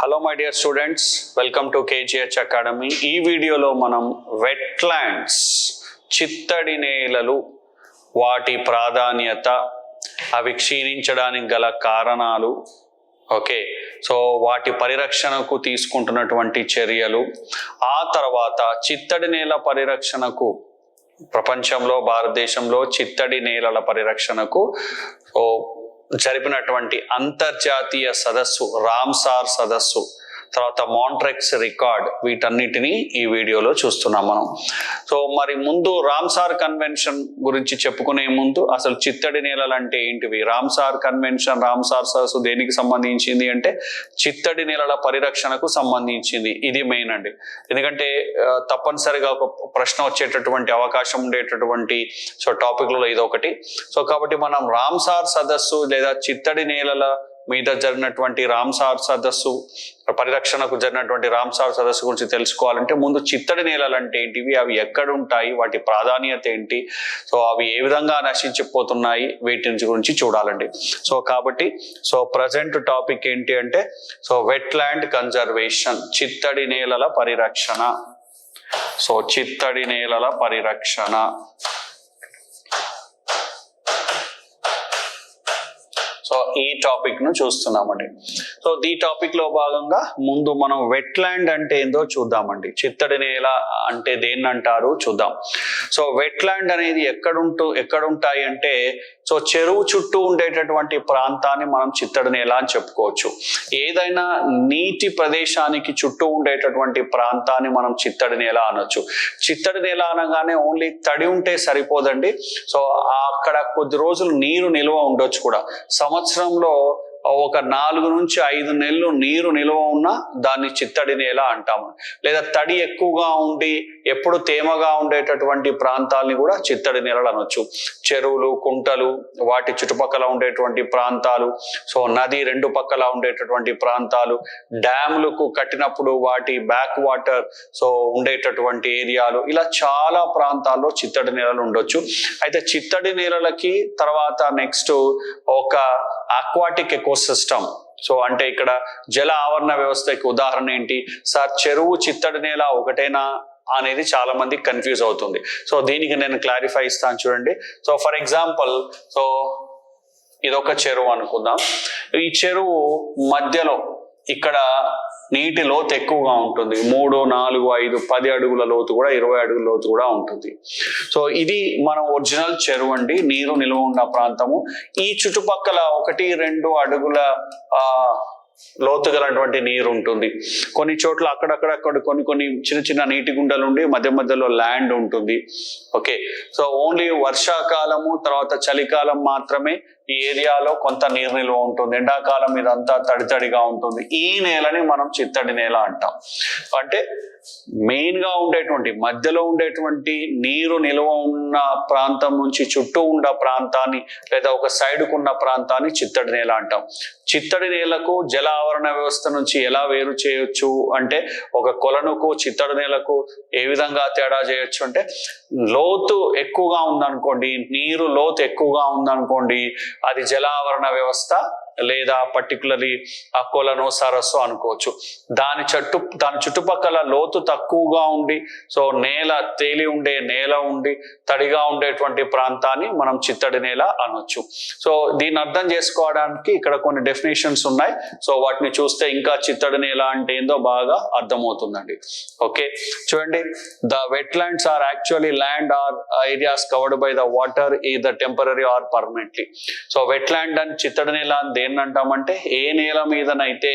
Hello my dear students, welcome to KGH academy. ఈ వీడియోలో మనం వెట్లాండ్స్, చిత్తడి నేలలు, వాటి ప్రాధాన్యత, అవి క్షీణించడానికి గల కారణాలు, ఓకే, సో వాటి పరిరక్షణకు తీసుకుంటున్నటువంటి చర్యలు, ఆ తర్వాత చిత్తడి నేల పరిరక్షణకు ప్రపంచంలో, భారతదేశంలో చిత్తడి నేలల పరిరక్షణకు జరిపినటువంటి అంతర్జాతీయ సదస్సు, రామ్సార్ సదస్సు, తర్వాత మాంట్రెక్స్ రికార్డ్, వీటన్నిటిని ఈ వీడియోలో చూస్తున్నాం మనం. సో మరి ముందు రామ్సార్ కన్వెన్షన్ గురించి చెప్పుకునే ముందు అసలు చిత్తడి నేలలు అంటే ఏంటివి? రామ్సార్ కన్వెన్షన్, రామ్సార్ సదస్సు దేనికి సంబంధించింది అంటే చిత్తడి నేలల పరిరక్షణకు సంబంధించింది. ఇది మెయిన్ అండి, ఎందుకంటే తప్పనిసరిగా ఒక ప్రశ్న వచ్చేటటువంటి అవకాశం ఉండేటటువంటి టాపిక్లలో ఇది ఒకటి. సో కాబట్టి మనం రామ్సార్ సదస్సు లేదా చిత్తడి నేలల మీద జరిగినటువంటి రామ్సార్ సదస్సు, పరిరక్షణకు జరిగినటువంటి రామ్సార్ సదస్సు గురించి తెలుసుకోవాలంటే ముందు చిత్తడి నేలలు అంటే ఏంటివి, అవి ఎక్కడ ఉంటాయి, వాటి ప్రాధాన్యత ఏంటి, సో అవి ఏ విధంగా నశించిపోతున్నాయి, వీటి గురించి చూడాలండి. సో కాబట్టి ప్రజెంట్ టాపిక్ ఏంటి అంటే వెట్లాండ్ కన్జర్వేషన్, చిత్తడి నేలల పరిరక్షణ. చిత్తడి నేలల పరిరక్షణ. ఈ టాపిక్ ను చూస్తున్నామండి. ఈ టాపిక్ లో భాగంగా ముందు మనం వెట్లాండ్ అంటే ఏందో చూద్దామండి. చిత్తడి నేల అంటే దేన్ని అంటారు చూద్దాం. వెట్లాండ్ అనేది ఎక్కడుంటాయి అంటే చెరువు చుట్టూ ఉండేటటువంటి ప్రాంతాన్ని మనం చిత్తడి నేల అని చెప్పుకోవచ్చు. ఏదైనా నీటి ప్రదేశానికి చుట్టూ ఉండేటటువంటి ప్రాంతాన్ని మనం చిత్తడి నేల అనొచ్చు. చిత్తడి నేల అనగానే ఓన్లీ తడి ఉంటే సరిపోదండి. అక్కడ కొద్ది రోజులు నీరు నిల్వ ఉండొచ్చు కూడా. సంవత్సరంలో ఒక 4 నుంచి 5 నెలలు నీరు నిల్వ ఉన్నా దాన్ని చిత్తడి నేల అంటాము. లేదా తడి ఎక్కువగా ఉండి ఎప్పుడు తేమగా ఉండేటటువంటి ప్రాంతాలని కూడా చిత్తడి నేలలు అనొచ్చు. చెరువులు, కుంటలు, వాటి చుట్టుపక్కల ఉండేటువంటి ప్రాంతాలు, నది 2 పక్కల ఉండేటటువంటి ప్రాంతాలు, డ్యాములకు కట్టినప్పుడు వాటి బ్యాక్ వాటర్ ఉండేటటువంటి ఏరియాలు, ఇలా చాలా ప్రాంతాల్లో చిత్తడి నేలలు ఉండొచ్చు. అయితే చిత్తడి నేలలకి తర్వాత నెక్స్ట్ ఒక అక్వాటిక్ ఎకోసిస్టమ్. అంటే ఇక్కడ జల ఆవరణ వ్యవస్థకి ఉదాహరణ ఏంటి సార్, చెరువు చిత్తడి నేల ఒకటేనా అనేది చాలా మంది కన్ఫ్యూజ్ అవుతుంది. దీనికి నేను క్లారిఫై ఇస్తాను చూడండి. ఫర్ ఎగ్జాంపుల్ ఇదొక చెరువు అనుకుందాం. ఈ చెరువు మధ్యలో ఇక్కడ నీటి లోతు ఎక్కువగా ఉంటుంది. 3, 4, 5, 10 అడుగుల లోతు కూడా, 20 అడుగుల లోతు కూడా ఉంటుంది. ఇది మన ఒరిజినల్ చెరువు అండి, నీరు నిల్వ ఉన్న ప్రాంతము. ఈ చుట్టుపక్కల 1, 2 అడుగుల లోతు గలటువంటి నీరు ఉంటుంది. కొన్ని చోట్ల అక్కడక్కడ కొన్ని చిన్న నీటి గుండలు ఉండి మధ్యలో ల్యాండ్ ఉంటుంది. ఓకే, ఓన్లీ వర్షాకాలము తర్వాత చలికాలం మాత్రమే ఈ ఏరియాలో కొంత నీరు నిల్వ ఉంటుంది. ఎండాకాలం ఇదంతా తడితడిగా ఉంటుంది. ఈ నేలని మనం చిత్తడి నేల అంటాం. అంటే మెయిన్ గా ఉండేటువంటి మధ్యలో ఉండేటువంటి నీరు నిల్వ ఉన్న ప్రాంతం నుంచి చుట్టూ ఉన్న ప్రాంతాన్ని లేదా ఒక సైడ్కు ఉన్న ప్రాంతాన్ని చిత్తడి నేల అంటాం. చిత్తడి నేలకు జల ఆవరణ వ్యవస్థ నుంచి ఎలా వేరు చేయొచ్చు అంటే ఒక కొలనుకు చిత్తడి నేలకు ఏ విధంగా తేడా చేయొచ్చు అంటే లోతు ఎక్కువగా ఉందనుకోండి, నీరు లోతు ఎక్కువగా ఉందనుకోండి, అది జల ఆవరణ వ్యవస్థ లేదా పర్టికులర్లీ ఆ కొలను, సరస్సు అనుకోవచ్చు. దాని చుట్టుపక్కల లోతు తక్కువగా ఉండి నేల తేలి ఉండే నేల ఉండి తడిగా ఉండేటువంటి ప్రాంతాన్ని మనం చిత్తడి నేల అనొచ్చు. దీన్ని అర్థం చేసుకోవడానికి ఇక్కడ కొన్ని డెఫినేషన్స్ ఉన్నాయి. వాటిని చూస్తే ఇంకా చిత్తడి నేల అంటే ఏందో బాగా అర్థమవుతుందండి. ఓకే, చూడండి. The wetlands are actually land or areas covered by the water either temporary or permanently. Wetland అని చిత్తడి నేల ఏంటంటామంటే ఏ నేల మీదనైతే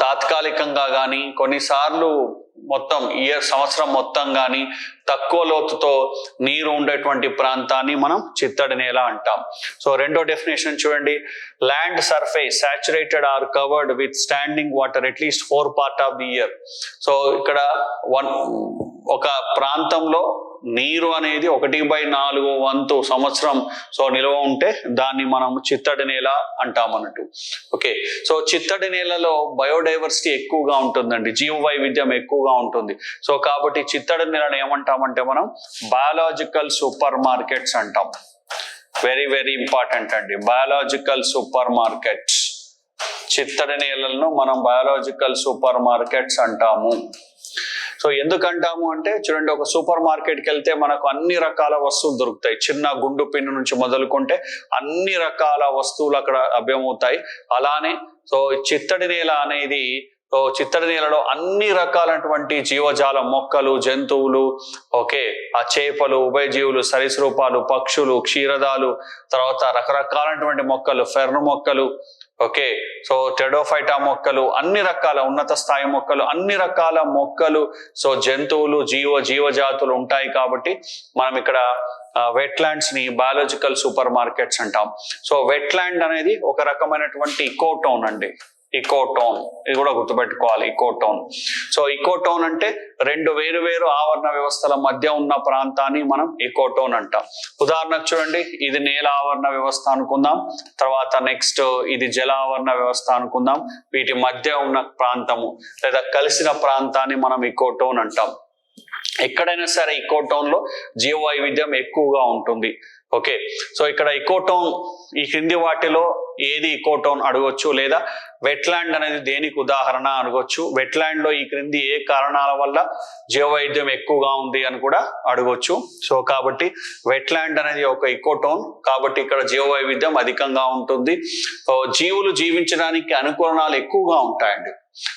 తాత్కాలికంగా కానీ కొన్నిసార్లు మొత్తం సంవత్సరం మొత్తం కానీ తక్కువ లోతుతో నీరు ఉండేటువంటి ప్రాంతాన్ని మనం చిత్తడి నేల అంటాం. రెండో డెఫినేషన్ చూడండి. Land surface saturated or covered with standing water at least 4 parts of the year. ఇక్కడ ఒక ప్రాంతంలో నీరు అనేది 1/4 వంతు సంవత్సరం నిల్వ ఉంటే దాన్ని మనం చిత్తడి నేల అంటాం అన్నట్టు. ఓకే, చిత్తడి నేలలో బయోడైవర్సిటీ ఎక్కువగా ఉంటుందండి, జీవ వైవిధ్యం ఎక్కువగా ఉంటుంది. కాబట్టి చిత్తడి నేలను ఏమంటామంటే మనం బయాలజికల్ సూపర్ మార్కెట్స్ అంటాం. వెరీ వెరీ ఇంపార్టెంట్ అండి. బయాలజికల్ సూపర్ మార్కెట్స్, చిత్తడి నేలలను మనం బయాలజికల్ సూపర్ మార్కెట్స్ అంటాము. సో ఎందుకంటాము అంటే చూడండి, ఒక సూపర్ మార్కెట్కి వెళ్తే మనకు అన్ని రకాల వస్తువులు దొరుకుతాయి. చిన్న గుండు పిన్ను నుంచి మొదలుకుంటే అన్ని రకాల వస్తువులు అక్కడ లభ్యమవుతాయి. అలానే సో చిత్తడి నేల అనేది, చిత్తడి నేలలో అన్ని రకాలైనటువంటి జీవజాల మొక్కలు, జంతువులు, ఓకే, ఆ చేపలు, ఉభయజీవులు, సరీసృపాలు, పక్షులు, క్షీరదాలు, తర్వాత రకరకాలైనటువంటి మొక్కలు, ఫెర్న్ మొక్కలు, ఓకే, సో టెడోఫైటా మొక్కలు, అన్ని రకాల ఉన్నత స్థాయి మొక్కలు, అన్ని రకాల మొక్కలు, సో జంతువులు, జీవజాతులు ఉంటాయి. కాబట్టి మనం ఇక్కడ వెట్లాండ్స్ ని బయాలజికల్ సూపర్ మార్కెట్స్ అంటాం. సో వెట్లాండ్ అనేది ఒక రకమైనటువంటి ఇకోటోన్ అండి. ఇకోటోన్, ఇది కూడా గుర్తుపెట్టుకోవాలి, ఇకోటోన్. సో ఇకోటోన్ అంటే రెండు వేరు వేరు ఆవరణ వ్యవస్థల మధ్య ఉన్న ప్రాంతాన్ని మనం ఇకోటోన్ అంటాం. ఉదాహరణకు చూడండి, ఇది నేల ఆవరణ వ్యవస్థ అనుకుందాం, తర్వాత నెక్స్ట్ ఇది జల ఆవరణ వ్యవస్థ అనుకుందాం. వీటి మధ్య ఉన్న ప్రాంతము లేదా కలిసిన ప్రాంతాన్ని మనం ఇకోటోన్ అంటాం. ఎక్కడైనా సరే ఇకోటోన్ లో జీవ వైవిధ్యం ఎక్కువగా ఉంటుంది. ఓకే, సో ఇక్కడ ఇకోటోన్, ఈ క్రింది వాటిలో ఏది ఇకోటోన్ అడగొచ్చు, లేదా వెట్లాండ్ అనేది దేనికి ఉదాహరణ అడగొచ్చు, వెట్లాండ్ లో ఈ క్రింది ఏ కారణాల వల్ల జీవవైవిధ్యం ఎక్కువగా ఉంది అని కూడా అడగొచ్చు. సో కాబట్టి వెట్లాండ్ అనేది ఒక ఇకోటోన్, కాబట్టి ఇక్కడ జీవవైవిధ్యం అధికంగా ఉంటుంది. జీవులు జీవించడానికి అనుకూలనాలు ఎక్కువగా ఉంటాయండి.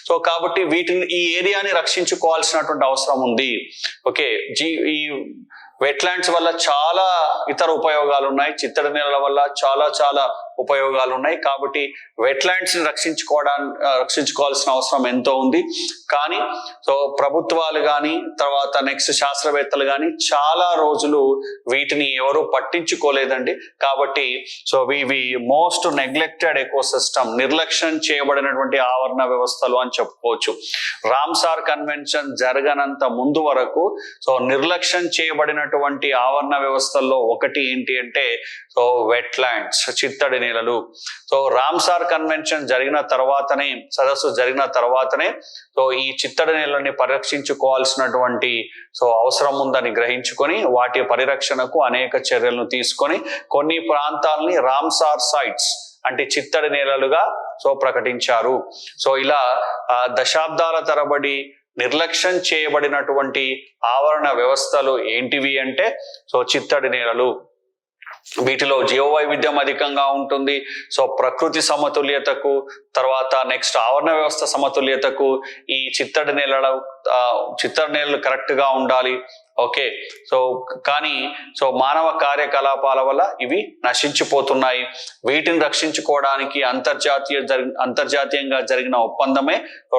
సో కాబట్టి వీటిని, ఈ ఏరియాని రక్షించుకోవాల్సినటువంటి అవసరం ఉంది. ఓకే, ఈ వెట్లాండ్స్ వల్ల చాలా ఇతర ఉపయోగాలు ఉన్నాయి, చిత్తడి నేలల వల్ల చాలా ఉపయోగాలు ఉన్నాయి. కాబట్టి వెట్లాండ్స్ ని రక్షించుకోవాల్సిన అవసరం ఎంతో ఉంది. కానీ సో ప్రభుత్వాలు కానీ, తర్వాత నెక్స్ట్ శాస్త్రవేత్తలు కానీ చాలా రోజులు వీటిని ఎవరు పట్టించుకోలేదండి. కాబట్టి సో ఇవి మోస్ట్ నెగ్లెక్టెడ్ ఎకోసిస్టమ్, నిర్లక్ష్యం చేయబడినటువంటి ఆవరణ వ్యవస్థలు అని చెప్పుకోవచ్చు. రామ్సార్ కన్వెన్షన్ జరగనంత ముందు వరకు సో నిర్లక్ష్యం చేయబడినటువంటి ఆవరణ వ్యవస్థల్లో ఒకటి ఏంటి అంటే సో వెట్లాండ్స్, చిత్తడి నేలలు. సో రామ్సార్ కన్వెన్షన్ జరిగిన తర్వాతనే, సదస్సు జరిగిన తర్వాతనే సో ఈ చిత్తడి నేలని పరిరక్షించుకోవాల్సినటువంటి సో అవసరం ఉందని గ్రహించుకొని వాటి పరిరక్షణకు అనేక చర్యలను తీసుకొని కొన్ని ప్రాంతాలని రామ్సార్ సైట్స్ అంటే చిత్తడి నేలలుగా సో ప్రకటించారు. సో ఇలా దశాబ్దాల తరబడి నిర్లక్ష్యం చేయబడినటువంటి ఆవరణ వ్యవస్థలు ఏంటివి అంటే సో చిత్తడి నేలలు. వీటిలో జీవ వైవిధ్యం అధికంగా ఉంటుంది. సో ప్రకృతి సమతుల్యతకు, తర్వాత నెక్స్ట్ ఆవరణ వ్యవస్థ సమతుల్యతకు ఈ చిత్తడి నేలలు కరెక్ట్ గా ఉండాలి. ఓకే, సో కానీ సో మానవ కార్యకలాపాల వల్ల ఇవి నశించిపోతున్నాయి. వీటిని రక్షించుకోవడానికి అంతర్జాతీయంగా జరిగిన ఒప్పందమే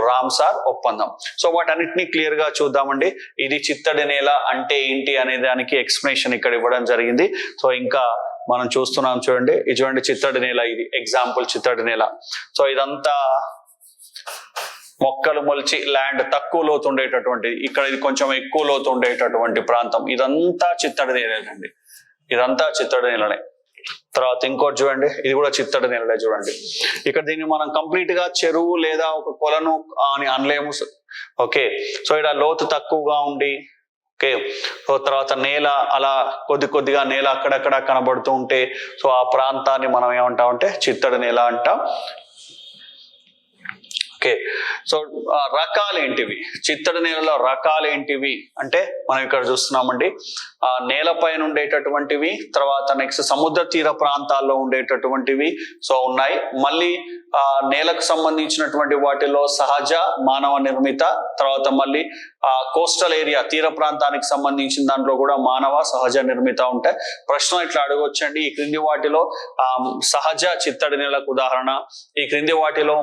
రామ్సార్ ఒప్పందం. సో వాటన్నిటిని క్లియర్ గా చూద్దామండి. ఇది చిత్తడి నేల అంటే ఏంటి అనే దానికి ఎక్స్ప్లెనేషన్ ఇక్కడ ఇవ్వడం జరిగింది. సో ఇంకా మనం చూస్తున్నాం చూడండి, ఇది చూడండి చిత్తడి నేల, ఇది ఎగ్జాంపుల్ చిత్తడి నేల. సో ఇదంతా మొక్కలు మొలిచి ల్యాండ్ తక్కువ లోతు ఉండేటటువంటి, ఇక్కడ ఇది కొంచెం ఎక్కువ లోతు ఉండేటటువంటి ప్రాంతం, ఇదంతా చిత్తడి నేలేనండి, ఇదంతా చిత్తడి నేలనే. తర్వాత ఇంకోటి చూడండి, ఇది కూడా చిత్తడి నేలనే చూడండి. ఇక్కడ దీన్ని మనం కంప్లీట్ గా చెరువు లేదా ఒక కొలను అని అనలేము. ఓకే, సో ఇక్కడ లోతు తక్కువగా ఉండి, ఓకే, సో తర్వాత నేల అలా కొద్దిగా నేల అక్కడక్కడ కనబడుతూ ఉంటే సో ఆ ప్రాంతాన్ని మనం ఏమంటామంటే చిత్తడి నేల అంటాం. ఓకే, సో రకాలు ఏంటివి, చిత్తడి నేలలో రకాలు ఏంటివి అంటే మనం ఇక్కడ చూస్తున్నామండి. నేలపైన ఉండేటటువంటివి, తర్వాత నెక్స్ట్ సముద్ర తీర ప్రాంతాల్లో ఉండేటటువంటివి సో ఉన్నాయి. మళ్ళీ నేలకు సంబంధించినటువంటి వాటిలో సహజ, మానవ నిర్మిత, తర్వాత మళ్ళీ కోస్టల్ ఏరియా తీర ప్రాంతానికి సంబంధించిన దాంట్లో కూడా మానవ, సహజ, నిర్మిత ఉంటాయి. ప్రశ్న ఇట్లా అడగొచ్చండి, ఈ క్రింది వాటిలో సహజ చిత్తడి నేలకు ఉదాహరణ, ఈ క్రింది వాటిలో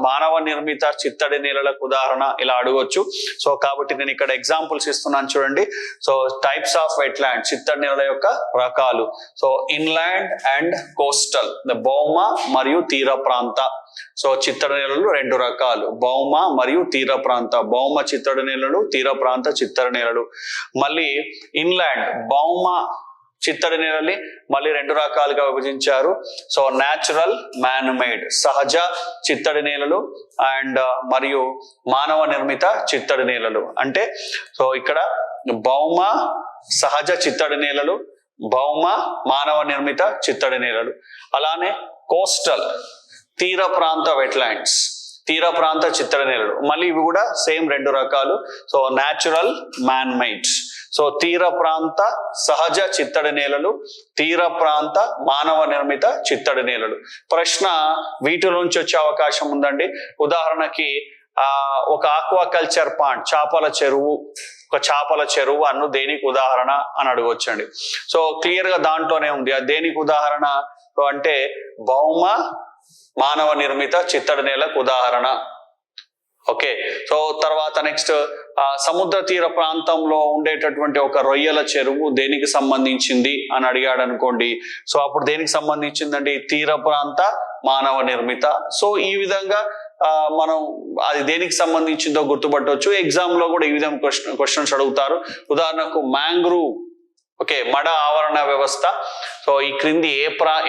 మానవ నిర్మిత చిత్తడి నేలలకు ఉదాహరణ, ఇలా అడగొచ్చు. సో కాబట్టి నేను ఇక్కడ ఎగ్జాంపుల్స్ ఇస్తున్నాను చూడండి. సో టైప్స్ ఆఫ్ వెట్లాండ్, చిత్తడి నేలల యొక్క రకాలు. సో ఇన్లాండ్ అండ్ కోస్టల్, భౌమ మరియు తీర ప్రాంత. సో చిత్తడి నేలలు రెండు రకాలు, భౌమ మరియు తీర ప్రాంత. భౌమ చిత్తడి నేలలు, తీర ప్రాంత చిత్తడి నేలలు. మళ్ళీ ఇన్లాండ్, భౌమ చిత్తడి నేలని మళ్ళీ రెండు రకాలుగా విభజించారు. సో న్యాచురల్, మ్యాన్ మేడ్, సహజ చిత్తడి నేలలు అండ్ మరియు మానవ నిర్మిత చిత్తడి నేలలు. అంటే సో ఇక్కడ భౌమ, సహజ చిత్తడి నేలలు భౌమ మానవ నిర్మిత చిత్తడి నేలలు. అలానే కోస్టల్ తీర ప్రాంత వెట్లాండ్స్, తీర ప్రాంత చిత్తడి నేలలు. మళ్ళీ ఇవి కూడా సేమ్ 2 రకాలు. So natural, man made. So తీర ప్రాంత సహజ చిత్తడి నేలలు, తీర ప్రాంత మానవ నిర్మిత చిత్తడి నేలలు. ప్రశ్న వీటిలోంచి వచ్చే అవకాశం ఉందండి. ఉదాహరణకి ఒక ఆక్వాకల్చర్ పాండ్, చేపల చెరువు, ఒక చేపల చెరువు అన్ను దేనికి ఉదాహరణ అని అడగొచ్చండి. సో క్లియర్ గా దాంట్లోనే ఉంది. అది దేనికి ఉదాహరణ అంటే భౌమ మానవ నిర్మిత చిత్తడి నేలకు ఉదాహరణ. ఓకే. సో తర్వాత నెక్స్ట్ సముద్ర తీర ప్రాంతంలో ఉండేటటువంటి ఒక రొయ్యల చెరువు దేనికి సంబంధించింది అని అడిగాడు అనుకోండి. సో అప్పుడు దేనికి సంబంధించిందండి? తీర ప్రాంత మానవ నిర్మిత. సో ఈ విధంగా మనం అది దేనికి సంబంధించిందో గుర్తుపట్టవచ్చు. ఎగ్జామ్ లో కూడా ఈ విధంగా క్వశ్చన్స్ అడుగుతారు. ఉదాహరణకు మ్యాంగ్రూవ్, ఓకే, మడ ఆవరణ వ్యవస్థ. సో ఈ క్రింది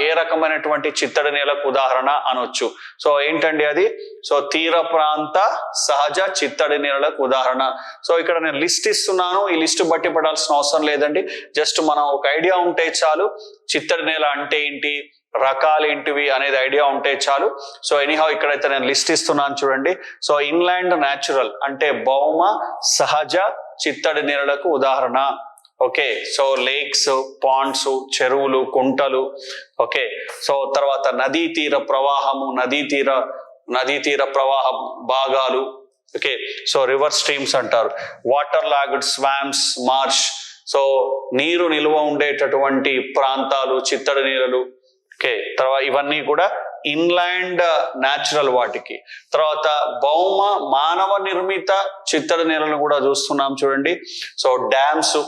ఏ రకమైనటువంటి చిత్తడి నేలకు ఉదాహరణ అనొచ్చు. సో ఏంటండి అది? సో తీర ప్రాంత సహజ చిత్తడి నేలకు ఉదాహరణ. సో ఇక్కడ నేను లిస్ట్ ఇస్తున్నాను, ఈ లిస్ట్ బట్టి పడాల్సిన అవసరం లేదండి. జస్ట్ మనం ఒక ఐడియా ఉంటే చాలు, చిత్తడి నేల అంటే ఏంటి, రకాలు ఏంటివి అనేది ఐడియా ఉంటే చాలు. సో ఎనీహౌ ఇక్కడైతే నేను లిస్ట్ ఇస్తున్నాను చూడండి. సో ఇన్లాండ్ న్యాచురల్ అంటే భౌమ సహజ చిత్తడి నేలలకు ఉదాహరణ. ఓకే. సో లేక్స్, పాండ్స్, చెరువులు, కుంటలు. ఓకే. సో తర్వాత నదీ తీర ప్రవాహము, నదీ తీర ప్రవాహ భాగాలు. ఓకే. సో రివర్ స్ట్రీమ్స్ అంటారు. Water logged swamps, marsh. So నీరు నిల్వ ఉండేటటువంటి ప్రాంతాలు, చిత్తడి నేలలు. ఓకే. తర్వాత ఇవన్నీ కూడా ఇన్లాండ్ న్యాచురల్ వాటికి. తర్వాత భౌమ మానవ నిర్మిత చిత్తడి నేలను కూడా చూస్తున్నాం చూడండి. సో డ్యామ్స్,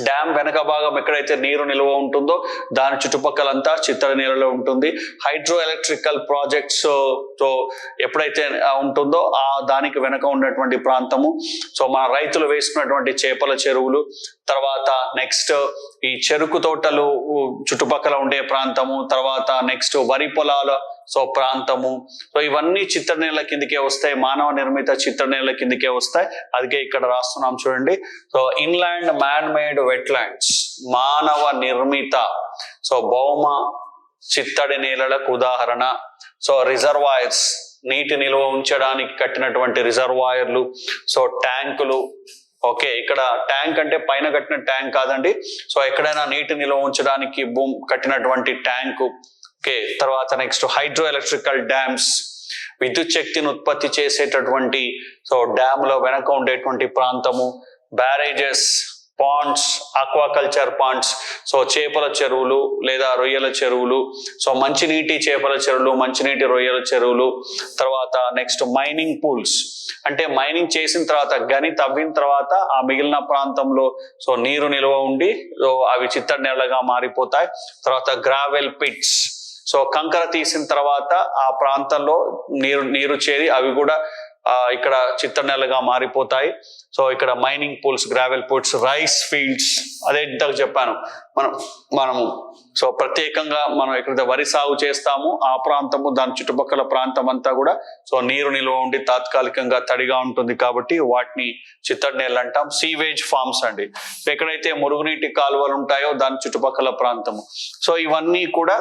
డ్యామ్ వెనక భాగం ఎక్కడైతే నీరు నిల్వ ఉంటుందో దాని చుట్టుపక్కలంతా చిత్తడి నేలలో ఉంటుంది. హైడ్రో ఎలక్ట్రికల్ ప్రాజెక్ట్స్ తో ఎప్పుడైతే ఉంటుందో దానికి వెనక ఉన్నటువంటి ప్రాంతము. సో మన రైతులు వేసుకున్నటువంటి చేపల చెరువులు. తర్వాత నెక్స్ట్ ఈ చెరుకు తోటలు చుట్టుపక్కల ఉండే ప్రాంతము. తర్వాత నెక్స్ట్ వరి పొలాల ప్రాంతము. సో ఇవన్నీ చిత్తడి నేల కిందకే వస్తాయి, మానవ నిర్మిత చిత్తడి నేల కిందకే వస్తాయి. అందుకే ఇక్కడ రాస్తున్నాం చూడండి. So inland man made wetlands, మానవ నిర్మిత సో భౌమ చిత్తడి నేలలకు ఉదాహరణ. సో రిజర్వాయర్స్, నీటి నిల్వ ఉంచడానికి కట్టినటువంటి రిజర్వాయర్లు. సో ట్యాంకులు. ఓకే. ఇక్కడ ట్యాంక్ అంటే పైన కట్టిన ట్యాంక్ కాదండి. సో ఎక్కడైనా నీటి నిల్వ ఉంచడానికి కట్టినటువంటి ట్యాంకు. ఓకే. తర్వాత నెక్స్ట్ హైడ్రో ఎలక్ట్రికల్ డ్యామ్స్, విద్యుత్ శక్తిని ఉత్పత్తి చేసేటటువంటి డ్యామ్ లో వెనక ఉండేటువంటి ప్రాంతము. Barrages, ponds, aquaculture ponds. చేపల చెరువులు లేదా రొయ్యల చెరువులు. మంచినీటి చేపల చెరువులు, మంచినీటి రొయ్యల చెరువులు. తర్వాత నెక్స్ట్ మైనింగ్ పూల్స్, అంటే మైనింగ్ చేసిన తర్వాత గని తవ్విన తర్వాత ఆ మిగిలిన ప్రాంతంలో నీరు నిల్వ ఉండి అవి చిత్తడి నేలగా మారిపోతాయి. తర్వాత గ్రావెల్ పిట్స్, కంకర తీసిన తర్వాత ఆ ప్రాంతంలో నీరు చేరి అవి కూడా ఇక్కడ చిత్తడి నేలగా మారిపోతాయి. ఇక్కడ mining pools, gravel pools. Rice fields, అదే ఇంతకు చెప్పాను మనము ప్రత్యేకంగా మనం ఎక్కడైతే వరి సాగు చేస్తాము ఆ ప్రాంతము, దాని చుట్టుపక్కల ప్రాంతం అంతా కూడా నీరు నిల్వ ఉండి తాత్కాలికంగా తడిగా ఉంటుంది కాబట్టి వాటిని చిత్తడి నేలలు అంటాం. సీవేజ్ ఫార్మ్స్ అండి, ఎక్కడైతే మురుగునీటి కాలువలు ఉంటాయో దాని చుట్టుపక్కల ప్రాంతము. ఇవన్నీ కూడా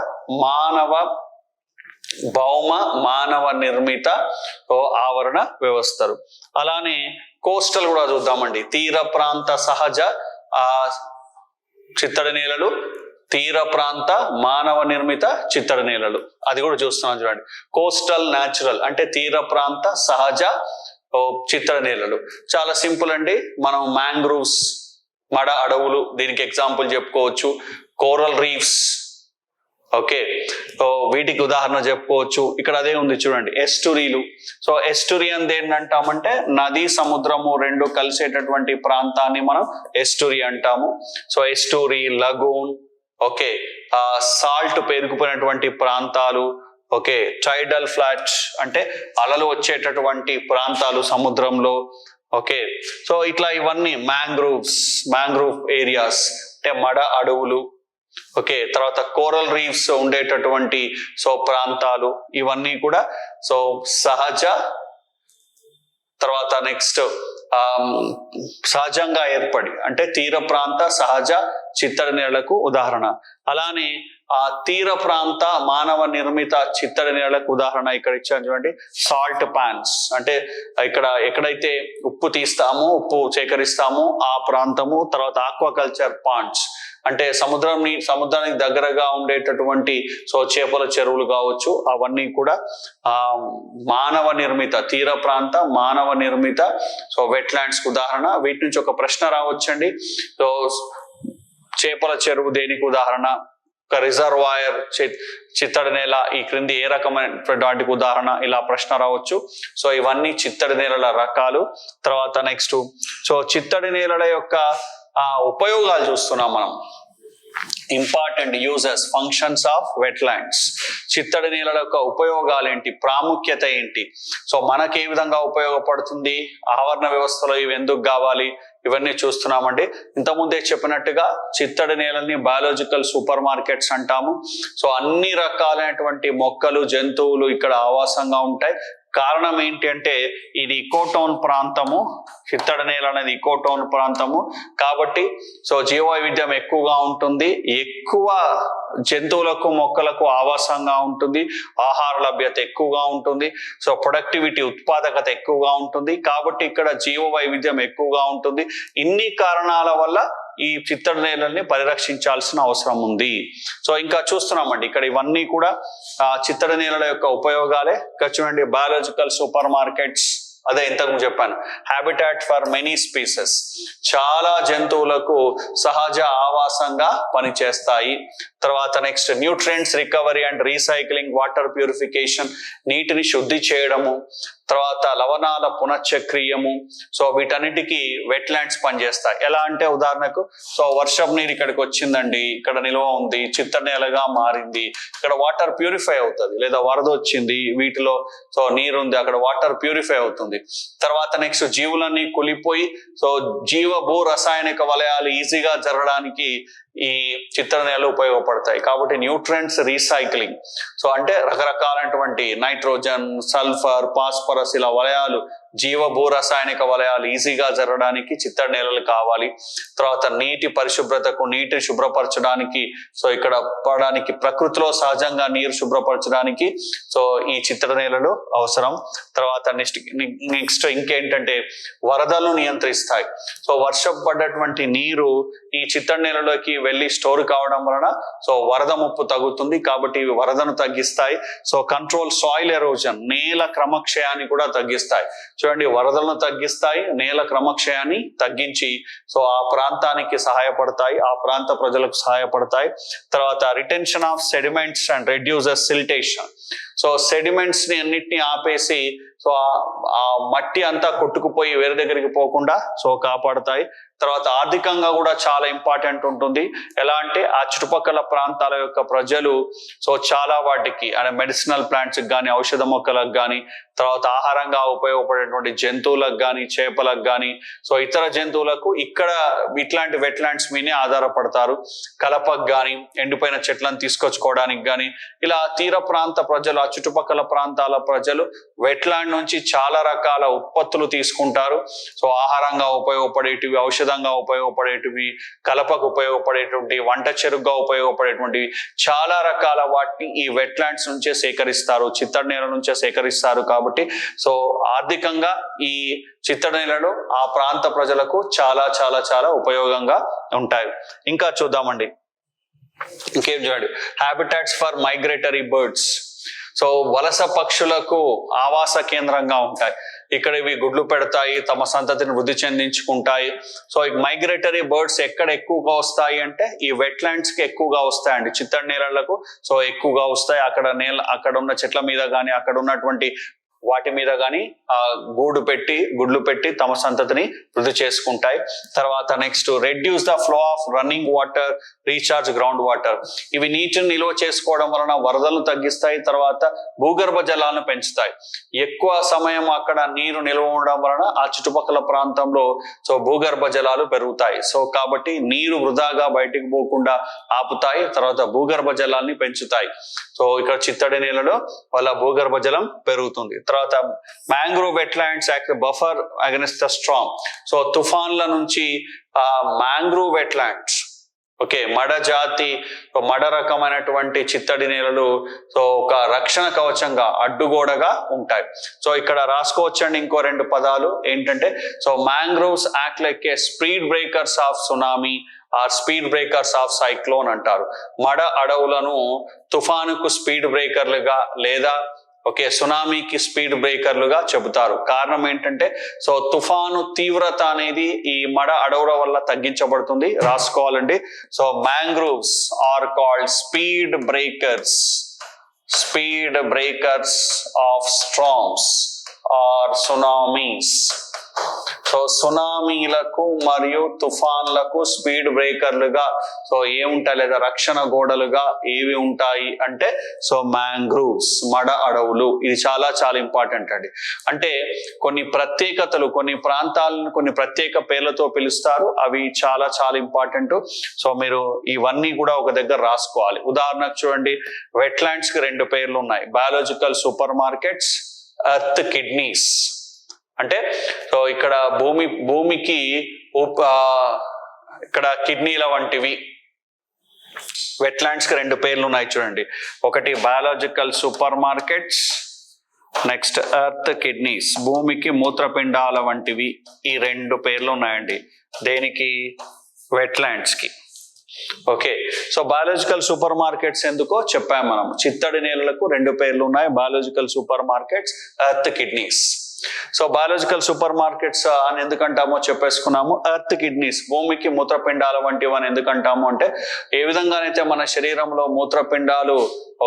భౌమ మానవ నిర్మిత ఆవరణ వ్యవస్థలు. అలానే కోస్టల్ కూడా చూద్దామండి. తీర ప్రాంత సహజ చిత్తడి నేలలు, తీర ప్రాంత మానవ నిర్మిత చిత్తడి నేలలు, అది కూడా చూస్తున్నాం చూడండి. కోస్టల్ న్యాచురల్ అంటే తీర ప్రాంత సహజ చిత్తడి నేలలు. చాలా సింపుల్ అండి. మనం మ్యాంగ్రూవ్స్, మడ అడవులు దీనికి ఎగ్జాంపుల్ చెప్పుకోవచ్చు. Coral reefs. ఓకే. వీటికి ఉదాహరణ చెప్పుకోవచ్చు. ఇక్కడ అదే ఉంది చూడండి, ఎస్టురీలు. ఎస్టురీ అనేది ఏంటంటామంటే నది సముద్రము రెండు కలిసేటటువంటి ప్రాంతాన్ని మనం ఎస్టురీ అంటాము. ఎస్టురీ, లగూన్. ఓకే. సాల్ట్ పేరుకుపోయినటువంటి ప్రాంతాలు. ఓకే. టైడల్ ఫ్లాట్ అంటే అలలు వచ్చేటటువంటి ప్రాంతాలు సముద్రంలో. ఓకే. ఇట్లా ఇవన్నీ మ్యాంగ్రూవ్ ఏరియాస్ అంటే మడ అడవులు. ఓకే. తర్వాత కోరల్ రీఫ్స్ ఉండేటటువంటి ప్రాంతాలు, ఇవన్నీ కూడా సహజ. తర్వాత నెక్స్ట్ సహజంగా ఏర్పడి అంటే తీర ప్రాంత సహజ చిత్తడి నేలలకు ఉదాహరణ. అలానే ఆ తీర ప్రాంత మానవ నిర్మిత చిత్తడి నేలలకు ఉదాహరణ ఇక్కడ ఇచ్చాను చూడండి, సాల్ట్ పాన్స్. అంటే ఇక్కడ ఎక్కడైతే ఉప్పు తీస్తామో, ఉప్పు సేకరిస్తామో ఆ ప్రాంతము. తర్వాత ఆక్వాకల్చర్ పాండ్స్ అంటే సముద్రానికి దగ్గరగా ఉండేటటువంటి సో చేపల చెరువులు కావచ్చు, అవన్నీ కూడా మానవ నిర్మిత తీర ప్రాంత మానవ నిర్మిత సో వెట్లాండ్స్ ఉదాహరణ. వీటి నుంచి ఒక ప్రశ్న రావచ్చండి. సో చేపల చెరువు దేనికి ఉదాహరణ? ఒక రిజర్వాయర్, చిత్తడి నేల ఈ క్రింది ఏ రకమైన వాటికి ఉదాహరణ? ఇలా ప్రశ్న రావచ్చు. సో ఇవన్నీ చిత్తడి నేలల రకాలు. తర్వాత నెక్స్ట్ సో చిత్తడి నేలల యొక్క ఉపయోగాలు చూస్తున్నాం మనం. Important uses, functions of wetlands. చిత్తడి నేలల యొక్క ఉపయోగాలు ఏంటి, ప్రాముఖ్యత ఏంటి, సో మనకి ఏ విధంగా ఉపయోగపడుతుంది, ఆవరణ వ్యవస్థలో ఇవి ఎందుకు కావాలి, ఇవన్నీ చూస్తున్నామండి. ఇంతకుముందే చెప్పినట్టుగా చిత్తడి నేలని బయాలజికల్ సూపర్ మార్కెట్స్ అంటాము. సో అన్ని రకాలైనటువంటి మొక్కలు జంతువులు ఇక్కడ ఆవాసంగా ఉంటాయి. కారణం ఏంటి అంటే ఇది ఇకోటోన్ ప్రాంతము, చిత్తడి నేల అనేది ఇకోటోన్ ప్రాంతము కాబట్టి సో జీవ వైవిధ్యం ఎక్కువగా ఉంటుంది, ఎక్కువ జంతువులకు మొక్కలకు ఆవాసంగా ఉంటుంది, ఆహార లభ్యత ఎక్కువగా ఉంటుంది, సో ప్రొడక్టివిటీ ఉత్పాదకత ఎక్కువగా ఉంటుంది. కాబట్టి ఇక్కడ జీవ వైవిధ్యం ఎక్కువగా ఉంటుంది. ఇన్ని కారణాల వల్ల ఈ చిత్తడి నేలల్ని పరిరక్షించాల్సిన అవసరం ఉంది. సో ఇంకా చూస్తున్నామండి ఇక్కడ ఇవన్నీ కూడా చిత్తడి నేలల యొక్క ఉపయోగాలే. ఇక్కడ చూడండి, బయాలజికల్ సూపర్ మార్కెట్స్, అదే ఇంతకు చెప్పాను, హ్యాబిటాట్ ఫర్ మెనీ స్పీసెస్, చాలా జంతువులకు సహజ ఆవాసంగా పనిచేస్తాయి. తర్వాత next nutrients recovery and recycling, water purification, నీటిని శుద్ధి చేయడము, తర్వాత లవణాల పునశ్చక్రీయము. సో వీటన్నిటికీ వెట్లాండ్స్ పనిచేస్తాయి. ఎలా అంటే ఉదాహరణకు సో వర్షపు నీరు ఇక్కడికి వచ్చిందండి, ఇక్కడ నిల్వ ఉంది, చిత్తడి నేలగా మారింది, ఇక్కడ వాటర్ ప్యూరిఫై అవుతుంది. లేదా వరద వచ్చింది, వీటిలో సో నీరు ఉంది, అక్కడ వాటర్ ప్యూరిఫై అవుతుంది. తర్వాత నెక్స్ట్ జీవులన్నీ కులిపోయి సో జీవ భూ రసాయనిక వలయాలు ఈజీగా జరగడానికి ఈ చిత్తడి నేలలు ఉపయోగపడతాయి. కాబట్టి న్యూట్రియంట్స్ రీసైక్లింగ్, సో అంటే రకరకాలైనటువంటి నైట్రోజన్, సల్ఫర్, ఫాస్ఫరస్ ఇలా వలయాలు, జీవ భూ రసాయనిక వలయాలు ఈజీగా జరగడానికి చిత్తడి నేలలు కావాలి. తర్వాత నీటి పరిశుభ్రతకు, నీటిని శుభ్రపరచడానికి, సో ఇక్కడ పడడానికి ప్రకృతిలో సహజంగా నీరు శుభ్రపరచడానికి సో ఈ చిత్తడి నేలలు అవసరం. తర్వాత నెక్స్ట్ ఇంకేంటంటే వరదలను నియంత్రిస్తాయి. సో వర్షం పడ్డటువంటి నీరు ఈ చిత్తడి నేలలోకి వెళ్ళి స్టోర్ కావడం వలన సో వరద ముప్పు తగ్గుతుంది. కాబట్టి ఇవి వరదను తగ్గిస్తాయి. సో కంట్రోల్ సాయిల్ ఎరోజన్, నేల క్రమక్షయాన్ని కూడా తగ్గిస్తాయి. చూడండి, వరదలను తగ్గిస్తాయి, నేల క్రమక్షయాన్ని తగ్గించి సో ఆ ప్రాంతానికి సహాయపడతాయి, ఆ ప్రాంత ప్రజలకు సహాయపడతాయి. తర్వాత retention of sediments and reduces siltation. So sediments ని అన్నిటిని ఆపేసి సో ఆ మట్టి అంతా కొట్టుకుపోయి వేరే దగ్గరికి పోకుండా సో కాపాడుతాయి. తర్వాత ఆర్థికంగా కూడా చాలా ఇంపార్టెంట్ ఉంటుంది. ఎలా అంటే ఆ చుట్టుపక్కల ప్రాంతాల యొక్క ప్రజలు సో చాలా వాటికి అంటే మెడిసినల్ ప్లాంట్స్ కానీ, ఔషధ మొక్కలకు కానీ, తర్వాత ఆహారంగా ఉపయోగపడేటువంటి జంతువులకు కానీ, చేపలకు కానీ, సో ఇతర జంతువులకు ఇక్కడ ఇట్లాంటి వెట్లాండ్స్ మీనే ఆధారపడతారు. కలపకు కానీ, ఎండిపోయిన చెట్లను తీసుకొచ్చుకోవడానికి కానీ, ఇలా తీర ప్రాంత ప్రజలు, ఆ చుట్టుపక్కల ప్రాంతాల ప్రజలు వెట్లాండ్ నుంచి చాలా రకాల ఉత్పత్తులు తీసుకుంటారు. సో ఆహారంగా ఉపయోగపడేటివి, ఔషధంగా ఉపయోగపడేటివి, కలపకు ఉపయోగపడేటువంటి, వంట చెరుగ్గా ఉపయోగపడేటువంటి చాలా రకాల వాటిని ఈ వెట్లాండ్స్ నుంచే సేకరిస్తారు, చిత్తడి నేల నుంచే సేకరిస్తారు. కాబట్టి సో ఆర్థికంగా ఈ చిత్తడి నేలలు ఆ ప్రాంత ప్రజలకు చాలా చాలా చాలా ఉపయోగంగా ఉంటాయి. ఇంకా చూద్దామండి, ఇంకేం చూడండి, habitats for migratory birds. So వలస పక్షులకు ఆవాస కేంద్రంగా ఉంటాయి. ఇక్కడ ఇవి గుడ్లు పెడతాయి, తమ సంతతిని వృద్ధి చెందించుకుంటాయి. సో ఈ మైగ్రేటరీ బర్డ్స్ ఎక్కడ ఎక్కువగా వస్తాయి అంటే ఈ వెట్లాండ్స్ కి ఎక్కువగా వస్తాయండి, చిత్తడి నేలలకు సో ఎక్కువగా వస్తాయి. అక్కడ ఉన్న చెట్ల మీద కానీ, అక్కడ ఉన్నటువంటి వాటి మీద కానీ గుడ్లు పెట్టి తమ సంతతిని వృద్ధి చేసుకుంటాయి. తర్వాత next reduce the flow of running water, recharge ground water. ఇవి నీటిని నిల్వ చేసుకోవడం వలన వరదలను తగ్గిస్తాయి. తర్వాత భూగర్భ జలాలను పెంచుతాయి. ఎక్కువ సమయం అక్కడ నీరు నిల్వ ఉండడం వలన ఆ చుట్టుపక్కల ప్రాంతంలో సో భూగర్భ జలాలు పెరుగుతాయి. సో కాబట్టి నీరు వృధాగా బయటికి పోకుండా ఆపుతాయి. తర్వాత భూగర్భ జలాన్ని పెంచుతాయి. సో ఇక్కడ చిత్తడి నేలలో వల్ల భూగర్భ జలం పెరుగుతుంది. తర్వాత mangrove wetlands act buffer against the storm. So తుఫాన్ల నుంచి మ్యాంగ్రోవ్ వెట్లాండ్స్, ఓకే, మడ రకమైనటువంటి చిత్తడి నేలలు సో ఒక రక్షణ కవచంగా అడ్డుగోడగా ఉంటాయి. సో ఇక్కడ రాసుకోవచ్చండి ఇంకో 2 పదాలు ఏంటంటే, so mangroves act like a speed breakers of tsunami or speed breakers of cyclone అంటారు. మడ అడవులను తుఫానుకు స్పీడ్ బ్రేకర్లుగా లేదా ఓకే సునామీకి స్పీడ్ బ్రేకర్లుగా చెబుతారు. కారణం ఏంటంటే, సో తుఫాను తీవ్రత అనేది ఈ మడ అడవుల వల్ల తగ్గించబడుతుంది. రాసుకోవాలండి. So mangroves are called speed breakers of storms or tsunamis. So సునామీలకు మరియు తుఫాన్లకు స్పీడ్ బ్రేకర్లుగా సో ఏముంటాయి లేదా రక్షణ గోడలుగా ఏవి ఉంటాయి అంటే, సో మ్యాంగ్రూవ్స్, మడ అడవులు. ఇది చాలా చాలా ఇంపార్టెంట్ అండి. అంటే కొన్ని ప్రత్యేకతలు, కొన్ని ప్రాంతాలను కొన్ని ప్రత్యేక పేర్లతో పిలుస్తారు. అవి చాలా చాలా ఇంపార్టెంట్. సో మీరు ఇవన్నీ కూడా ఒక దగ్గర రాసుకోవాలి. ఉదాహరణకు చూడండి, వెట్లాండ్స్ కి 2 పేర్లు ఉన్నాయి. Biological super markets, earth kidneys. అంటే సో ఇక్కడ భూమికి ఇక్కడ కిడ్నీల వంటివి. వెట్లాండ్స్ కి 2 పేర్లు ఉన్నాయి చూడండి. ఒకటి biological super markets, next earth kidneys, భూమికి మూత్రపిండాల వంటివి. ఈ 2 పేర్లు ఉన్నాయండి. దేనికి? వెట్లాండ్స్ కి. Okay, so biological super markets ఎందుకో చెప్పాము మనం. చిత్తడి నేలలకు 2 పేర్లు ఉన్నాయి, biological super markets, earth kidneys. So biological super markets అని ఎందుకంటామో చెప్పేసుకున్నాము. ఎర్త్ కిడ్నీస్, భూమికి మూత్రపిండాల వంటివి అని ఎందుకంటాము అంటే, ఏ విధంగానైతే మన శరీరంలో మూత్రపిండాలు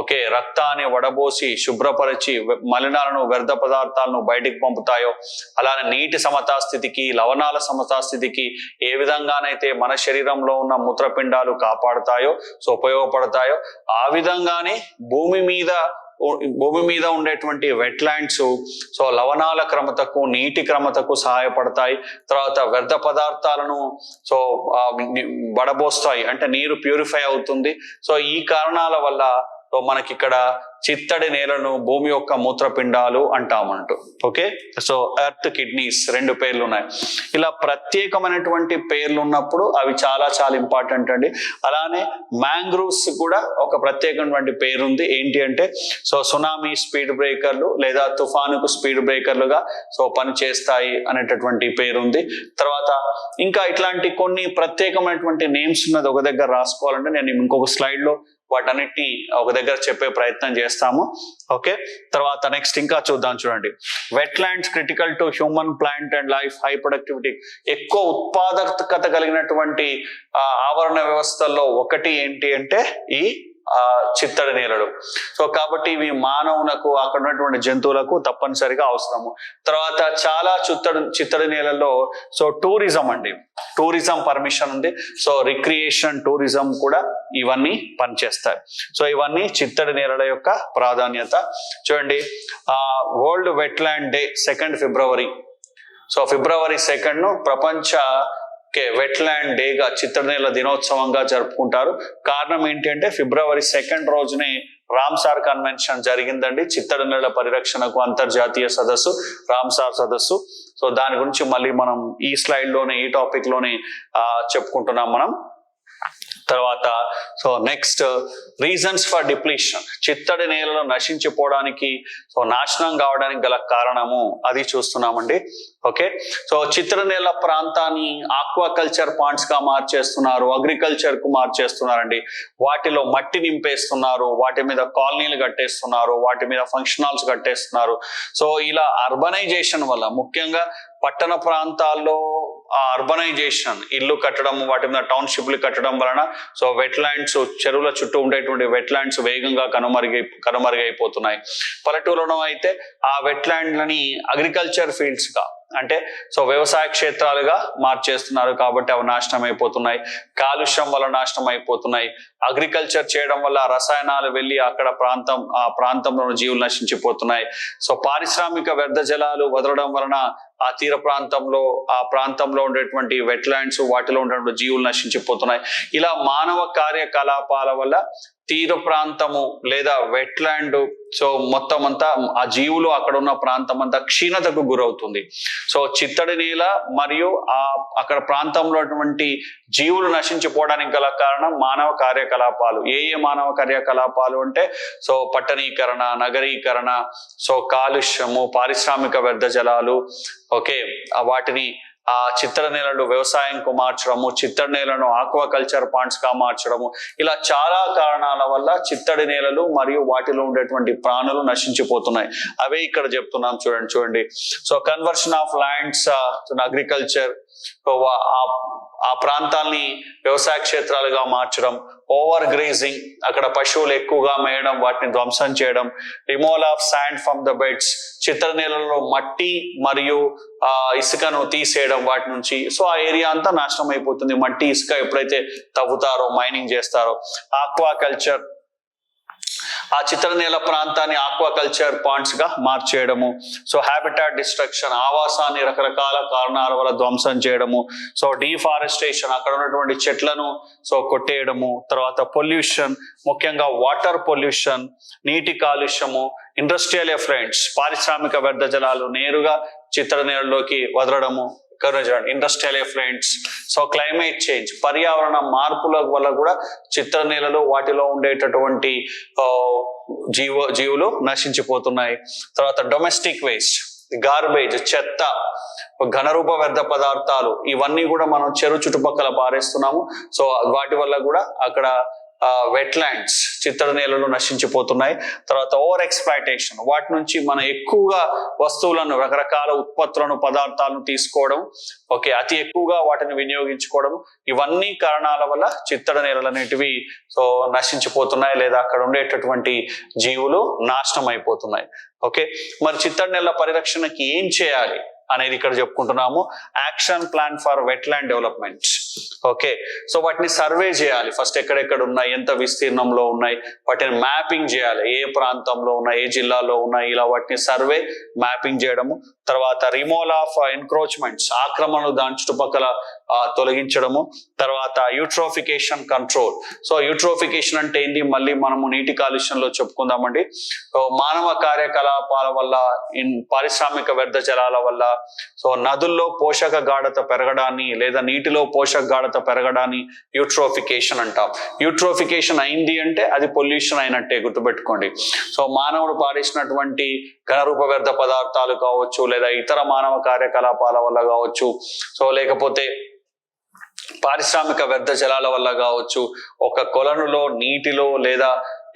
ఓకే రక్తాన్ని వడబోసి శుభ్రపరిచి మలినాలను, వ్యర్థ పదార్థాలను బయటికి పంపుతాయో, అలానే నీటి సమతాస్థితికి, లవణాల సమతాస్థితికి ఏ విధంగానైతే మన శరీరంలో ఉన్న మూత్రపిండాలు కాపాడుతాయో, సో ఉపయోగపడతాయో, ఆ విధంగానే భూమి మీద ఉండేటువంటి వెట్లాండ్స్ సో లవణాల క్రమతకు, నీటి క్రమతకు సహాయపడతాయి. తర్వాత వ్యర్థ పదార్థాలను సో వడబోస్తాయి, అంటే నీరు ప్యూరిఫై అవుతుంది. సో ఈ కారణాల వల్ల సో మనకి ఇక్కడ చిత్తడి నేలను భూమి యొక్క మూత్రపిండాలు అంటామంటూ. ఓకే, సో ఎర్త్ కిడ్నీస్ 2 పేర్లు ఉన్నాయి. ఇలా ప్రత్యేకమైనటువంటి పేర్లు ఉన్నప్పుడు అవి చాలా చాలా ఇంపార్టెంట్ అండి. అలానే మ్యాంగ్రూవ్స్ కూడా ఒక ప్రత్యేకమైనటువంటి పేరు ఉంది. ఏంటి అంటే, సో సునామీ స్పీడ్ బ్రేకర్లు లేదా తుఫానుకు స్పీడ్ బ్రేకర్లుగా సో పనిచేస్తాయి అనేటటువంటి పేరు ఉంది. తర్వాత ఇంకా ఇట్లాంటి కొన్ని ప్రత్యేకమైనటువంటి నేమ్స్ ఉన్నది ఒక దగ్గర రాసుకోవాలంటే నేను ఇంకొక స్లైడ్ లో వాటన్నిటిని ఒక దగ్గర చెప్పే ప్రయత్నం చేస్తాము. ఓకే, తర్వాత నెక్స్ట్ ఇంకా చూద్దాం. చూడండి, wetlands critical to human, plant and life, high productivity. ఎక్కువ ఉత్పాదకత కలిగినటువంటి ఆవరణ వ్యవస్థల్లో ఒకటి ఏంటి అంటే ఈ చిత్తడి నేలలు. సో కాబట్టి ఇవి మానవులకు, అక్కడ ఉన్నటువంటి జంతువులకు తప్పనిసరిగా అవసరము. తర్వాత చాలా చిత్తడి నేలల్లో సో టూరిజం పర్మిషన్ ఉంది. సో రిక్రియేషన్, టూరిజం కూడా ఇవన్నీ పనిచేస్తాయి. సో ఇవన్నీ చిత్తడి నేలల యొక్క ప్రాధాన్యత. చూడండి, వరల్డ్ వెట్లాండ్ డే 2 ఫిబ్రవరి. సో ఫిబ్రవరి 2 ప్రపంచ వెట్లాండ్ డేగా, చిత్తడి నేల దినోత్సవంగా జరుపుకుంటారు. కారణం ఏంటి అంటే, ఫిబ్రవరి 2 రోజునే రామ్సార్ కన్వెన్షన్ జరిగిందండి. చిత్తడి నేల పరిరక్షణకు అంతర్జాతీయ సదస్సు, రామ్సార్ సదస్సు. సో దాని గురించి మళ్ళీ మనం ఈ స్లైడ్ లోనే, ఈ టాపిక్ లోనే చెప్పుకుంటున్నాం మనం. తర్వాత so next reasons for depletion. చిత్తడి నేలలో నశించిపోవడానికి, సో నాశనం కావడానికి గల కారణము అది చూస్తున్నామండి. ఓకే, సో చిత్తడి నేల ప్రాంతాన్ని ఆక్వాకల్చర్ పాండ్స్ గా మార్చేస్తున్నారు, అగ్రికల్చర్ కు మార్చేస్తున్నారండి. వాటిలో మట్టి నింపేస్తున్నారు, వాటి మీద కాలనీలు కట్టేస్తున్నారు, వాటి మీద ఫంక్షన్ హాల్స్ కట్టేస్తున్నారు. సో ఇలా అర్బనైజేషన్ వల్ల, ముఖ్యంగా పట్టణ ప్రాంతాల్లో అర్బనైజేషన్, ఇల్లు కట్టడం, వాటి మీద టౌన్షిప్లు కట్టడం వలన సో వెట్లాండ్స్, చెరువుల చుట్టూ ఉండేటువంటి వెట్లాండ్స్ వేగంగా కనుమరుగైపోతున్నాయి. పల్లెటూరులో అయితే ఆ వెట్లాండ్లని అగ్రికల్చర్ ఫీల్డ్స్ గా, అంటే సో వ్యవసాయ క్షేత్రాలుగా మార్చేస్తున్నారు. కాబట్టి అవి నాశనం అయిపోతున్నాయి. కాలుష్యం వల్ల నాశనం అయిపోతున్నాయి. అగ్రికల్చర్ చేయడం వల్ల రసాయనాలు వెళ్ళి అక్కడ ఆ ప్రాంతంలో జీవులు నశించిపోతున్నాయి. సో పారిశ్రామిక వ్యర్థ జలాలు వదలడం వలన ఆ తీర ప్రాంతంలో ఆ ప్రాంతంలో ఉండేటువంటి వెట్లాండ్స్ వాటిలో ఉండేటువంటి జీవులు నశించిపోతున్నాయి. ఇలా మానవ కార్యకలాపాల వల్ల తీర ప్రాంతము లేదా వెట్లాండ్ సో మొత్తం అంతా ఆ జీవులు అక్కడ ఉన్న ప్రాంతం అంతా క్షీణతకు గురవుతుంది. సో చిత్తడి నేల మరియు అక్కడ ప్రాంతంలో జీవులు నశించిపోవడానికి గల కారణం మానవ కార్యకలాపాలు. ఏ మానవ కార్యకలాపాలు అంటే సో పట్టణీకరణ, నగరీకరణ, సో కాలుష్యము, పారిశ్రామిక వ్యర్థ జలాలు, ఓకే, వాటిని ఆ చిత్తడి నేలను వ్యవసాయంకు మార్చడము, చిత్తడి నేలను ఆక్వాకల్చర్ పాండ్స్ గా మార్చడము, ఇలా చాలా కారణాల వల్ల చిత్తడి నేలలు మరియు వాటిలో ఉండేటువంటి ప్రాణులు నశించిపోతున్నాయి. అవే ఇక్కడ చెప్తున్నాం చూడండి. So conversion of lands agriculture, ఆ ప్రాంతాల్ని వ్యవసాయ క్షేత్రాలుగా మార్చడం, ఓవర్ గ్రేజింగ్, అక్కడ పశువులు ఎక్కువగా మేయడం, వాటిని ధ్వంసం చేయడం, removal of sand from the beds, చిత్తడి నేలలో మట్టి మరియు ఇసుకను తీసేయడం వాటి నుంచి. సో ఆ ఏరియా అంతా నాశనం అయిపోతుంది. మట్టి ఇసుక ఎప్పుడైతే తవ్వుతారో, మైనింగ్ చేస్తారో. ఆక్వాకల్చర్, ఆ చిత్తడి నేల ప్రాంతాన్ని ఆక్వాకల్చర్ పాండ్స్ గా మార్చేయడము. సో హ్యాబిటాట్ డిస్ట్రక్షన్, ఆవాసాన్ని రకరకాల కారణాల వల్ల ధ్వంసం చేయడము. సో డీఫారెస్టేషన్, అక్కడ ఉన్నటువంటి చెట్లను సో కొట్టేయడము. తర్వాత పొల్యూషన్, ముఖ్యంగా వాటర్ పొల్యూషన్, నీటి కాలుష్యము, ఇండస్ట్రియల్ ఎఫ్లెంట్స్, పారిశ్రామిక వ్యర్థ జలాలు నేరుగా చిత్తడి నేలలోకి వదలడము, ఇండస్ట్రియల్ ఎఫ్లెంట్స్. సో క్లైమేట్ చేంజ్, పర్యావరణ మార్పుల వల్ల కూడా చిత్తడి నేలలు వాటిలో ఉండేటటువంటి జీవులు నశించిపోతున్నాయి. తర్వాత డొమెస్టిక్ వేస్ట్, గార్బేజ్, చెత్త, ఘనరూప వ్యర్థ పదార్థాలు, ఇవన్నీ కూడా మనం చెరువు చుట్టుపక్కల పారేస్తున్నాము. సో వాటి వల్ల కూడా అక్కడ వెట్లాండ్స్, చిత్తడి నేలలు నశించిపోతున్నాయి. తర్వాత ఓవర్ ఎక్స్‌ప్లాయిటేషన్, వాటి నుంచి మనం ఎక్కువగా వస్తువులను, రకరకాల ఉత్పత్తులను, పదార్థాలను తీసుకోవడం, ఓకే, అతి ఎక్కువగా వాటిని వినియోగించుకోవడం, ఇవన్నీ కారణాల వల్ల చిత్తడి నేలలు అనేటివి సో నశించిపోతున్నాయి లేదా అక్కడ ఉండేటటువంటి జీవులు నాశనం అయిపోతున్నాయి. ఓకే, మరి చిత్తడి నేలల పరిరక్షణకి ఏం చేయాలి అనేది ఇక్కడ చెప్పుకుంటున్నాము. Action plan for wetland development. Okay, so వాటిని సర్వే చేయాలి. ఫస్ట్ ఎక్కడెక్కడ ఉన్నాయి, ఎంత విస్తీర్ణంలో ఉన్నాయి, వాటిని మ్యాపింగ్ చేయాలి. ఏ ప్రాంతంలో ఉన్నాయి, ఏ జిల్లాలో ఉన్నాయి, ఇలా వాటిని సర్వే మ్యాపింగ్ చేయడము. తర్వాత రిమూవల్ ఆఫ్ ఎన్క్రోచ్మెంట్స్, ఆక్రమణలు దాని చుట్టుపక్కల తొలగించడము. తర్వాత యూట్రోఫికేషన్ కంట్రోల్. సో యూట్రోఫికేషన్ అంటే ఏంటి, మళ్ళీ మనము నీటి కాలుష్యంలో చెప్పుకుందామండి. మానవ కార్యకలాపాల వల్ల, పారిశ్రామిక వ్యర్థ జలాల వల్ల సో నదుల్లో పోషక గాఢత పెరగడాన్ని లేదా నీటిలో పోషక గాఢత పెరగడాన్ని యూట్రోఫికేషన్ అంటాం. యూట్రోఫికేషన్ అయింది అంటే అది పొల్యూషన్ అయినట్టే, గుర్తుపెట్టుకోండి. సో మానవుడు పారేసినటువంటి ఘనరూప వ్యర్థ పదార్థాలు కావచ్చు, లేదా ఇతర మానవ కార్యకలాపాల వల్ల కావచ్చు, సో లేకపోతే పారిశ్రామిక వ్యర్థ జలాల వల్ల కావచ్చు, ఒక కొలనులో, నీటిలో లేదా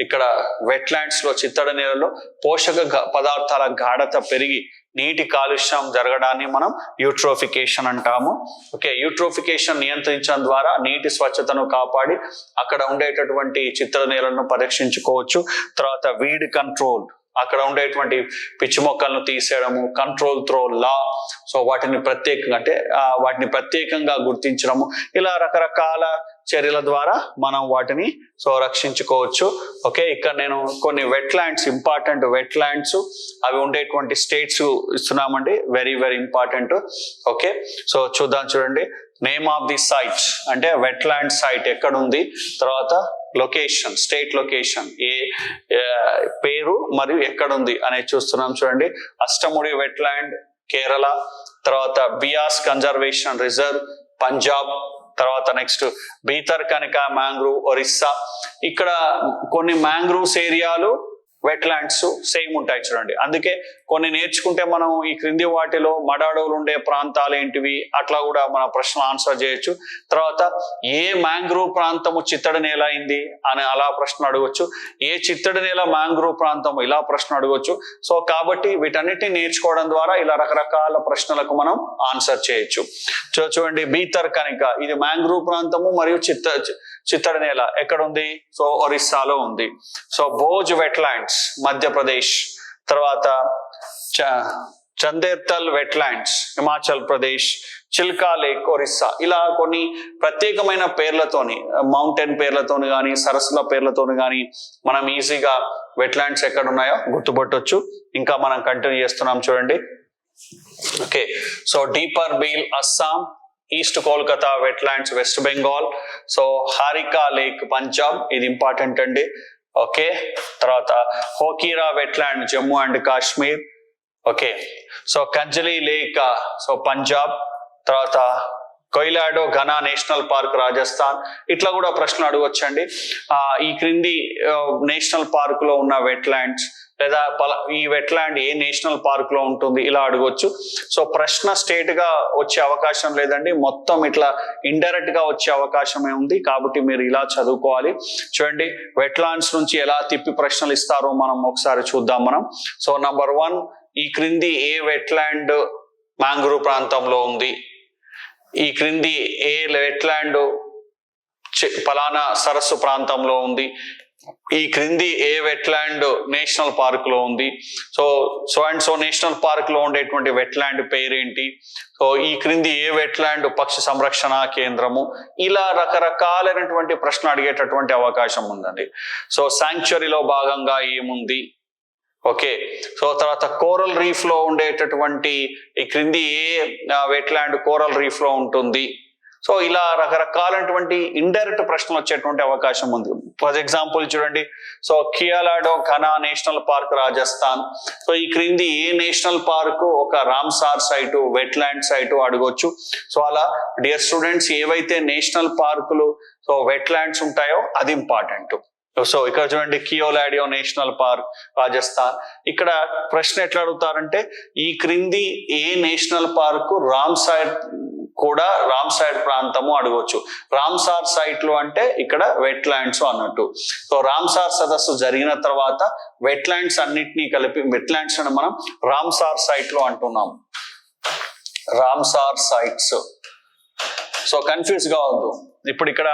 ఇక్కడ వెట్లాండ్స్ లో, చిత్తడి నేలలో పోషక పదార్థాల గాఢత పెరిగి నీటి కాలుష్యం జరగడాన్ని మనం యూట్రోఫికేషన్ అంటాము. ఓకే, యూట్రోఫికేషన్ నియంత్రించడం ద్వారా నీటి స్వచ్ఛతను కాపాడి అక్కడ ఉండేటటువంటి చిత్తడి నేలను పరీక్షించుకోవచ్చు. తర్వాత వీడ్ కంట్రోల్, అక్కడ ఉండేటువంటి పిచ్చి మొక్కలను తీసేయడము. కంట్రోల్ త్రో లా, సో వాటిని ప్రత్యేకంగా గుర్తించడము. ఇలా రకరకాల చర్యల ద్వారా మనం వాటిని సో రక్షించుకోవచ్చు. ఓకే, ఇక్కడ నేను కొన్ని వెట్లాండ్స్, ఇంపార్టెంట్ వెట్లాండ్స్, అవి ఉండేటువంటి స్టేట్స్ ఇస్తున్నామండి, very very important. Okay, so చూడండి. నేమ్ ఆఫ్ ది సైట్ అంటే వెట్లాండ్ సైట్ ఎక్కడ ఉంది, తర్వాత లొకేషన్, స్టేట్ లొకేషన్, ఏ పేరు మరియు ఎక్కడుంది అనేది చూస్తున్నాం. చూడండి, అష్టముడి వెట్లాండ్ కేరళ, తర్వాత బియాస్ కన్జర్వేషన్ రిజర్వ్ పంజాబ్, తర్వాత నెక్స్ట్ భీతర్కనిక మ్యాంగ్రూవ్ ఒరిస్సా. ఇక్కడ కొన్ని మ్యాంగ్రూవ్స్ ఏరియాలు, వెట్లాండ్స్ సేమ్ ఉంటాయి చూడండి. అందుకే కొన్ని నేర్చుకుంటే మనం ఈ క్రింది వాటిలో మడాడవులు ఉండే ప్రాంతాలు ఏంటివి అట్లా కూడా మన ప్రశ్న ఆన్సర్ చేయొచ్చు. తర్వాత ఏ మ్యాంగ్రూవ్ ప్రాంతము చిత్తడి నేల అయింది అని అలా ప్రశ్న అడగొచ్చు. ఏ చిత్తడి నేల మ్యాంగ్రూవ్ ప్రాంతము ఇలా ప్రశ్న అడగొచ్చు. సో కాబట్టి వీటన్నిటిని నేర్చుకోవడం ద్వారా ఇలా రకరకాల ప్రశ్నలకు మనం ఆన్సర్ చేయొచ్చు. చూడండి, భీతర్కనిక ఇది మ్యాంగ్రూవ్ ప్రాంతము మరియు చిత్తడి నేల ఎక్కడ ఉంది, సో ఒరిస్సాలో ఉంది. సో భోజ్ వెట్లాండ్స్ మధ్యప్రదేశ్, తర్వాత చందేర్తల్ వెట్లాండ్స్ హిమాచల్ ప్రదేశ్, చిల్కా లేక్ ఒరిస్సా. ఇలా కొన్ని ప్రత్యేకమైన పేర్లతోని, మౌంటైన్ పేర్లతోని కానీ, సరస్సుల పేర్లతోని కానీ మనం ఈజీగా వెట్లాండ్స్ ఎక్కడ ఉన్నాయో గుర్తుపట్టొచ్చు. ఇంకా మనం కంటిన్యూ చేస్తున్నాం చూడండి. Okay, so Deepor Beel Assam, east Kolkata wetlands west Bengal, so Harike lake Punjab, ఇది ఇంపార్టెంట్ అండి. ఓకే, తర్వాత Hokera wetland Jammu and Kashmir. Okay, so Kanjli lake so Punjab, తర్వాత కొయిలాడో ఘనా నేషనల్ పార్క్ రాజస్థాన్. ఇట్లా కూడా ప్రశ్నలు అడగొచ్చండి. ఈ క్రింది నేషనల్ పార్క్ లో ఉన్న వెట్లాండ్స్ లేదా ఈ వెట్లాండ్ ఏ నేషనల్ పార్క్ లో ఉంటుంది, ఇలా అడగొచ్చు. సో ప్రశ్న స్ట్రేట్ గా వచ్చే అవకాశం లేదండి, మొత్తం ఇట్లా ఇండైరెక్ట్ గా వచ్చే అవకాశమే ఉంది. కాబట్టి మీరు ఇలా చదువుకోవాలి. చూడండి, వెట్లాండ్స్ నుంచి ఎలా తిప్పి ప్రశ్నలు ఇస్తారో మనం ఒకసారి చూద్దాం మనం. సో నంబర్ 1, ఈ క్రింది ఏ వెట్లాండ్ మ్యాంగ్రూవ్ ప్రాంతంలో ఉంది, ఈ క్రింది ఏ వెట్లాండ్ ఫలానా సరస్సు ప్రాంతంలో ఉంది, ఈ క్రింది ఏ వెట్లాండ్ నేషనల్ పార్క్ లో ఉంది, so and so national park లో ఉండేటువంటి వెట్లాండ్ పేరేంటి, సో ఈ క్రింది ఏ వెట్లాండ్ పక్షి సంరక్షణ కేంద్రము, ఇలా రకరకాలైనటువంటి ప్రశ్న అడిగేటటువంటి అవకాశం ఉందండి. సో శాంక్చురీలో భాగంగా ఏముంది, ఓకే, సో తర్వాత కోరల్ రీఫ్ లో ఉండేటటువంటి ఈ క్రింది ఏ వెట్లాండ్ కోరల్ రీఫ్ లో ఉంటుంది. సో ఇలా రకరకాలైనటువంటి ఇండైరెక్ట్ ప్రశ్నలు వచ్చేటువంటి అవకాశం ఉంది. ఫర్ ఎగ్జాంపుల్ చూడండి, so Keoladeo Ghana national park Rajasthan, so ఈ క్రింది ఏ నేషనల్ పార్క్ ఒక రామ్సార్ సైటు వెట్లాండ్ సైటు అడగొచ్చు. సో అలా డియర్ స్టూడెంట్స్, ఏవైతే నేషనల్ పార్కులు సో వెట్లాండ్స్ ఉంటాయో అది ఇంపార్టెంట్. సో ఇక్కడ చూడండి, కియోలాడియో నేషనల్ పార్క్ రాజస్థాన్. ఇక్కడ ప్రశ్న ఎట్లా అడుగుతారంటే, ఈ క్రింది ఏ నేషనల్ పార్క్ రామ్సార్ కూడా రామ్సార్ ప్రాంతము అడగొచ్చు. రామ్సార్ సైట్లు అంటే ఇక్కడ వెట్లాండ్స్ అన్నట్టు. సో రామ్సార్ సదస్సు జరిగిన తర్వాత వెట్లాండ్స్ అన్నిటినీ కలిపి వెట్లాండ్స్ అని మనం రామ్సార్ సైట్ లో అంటున్నాం, రామ్సార్ సైట్స్. సో కన్ఫ్యూజ్ కావద్దు. ఇప్పుడు ఇక్కడ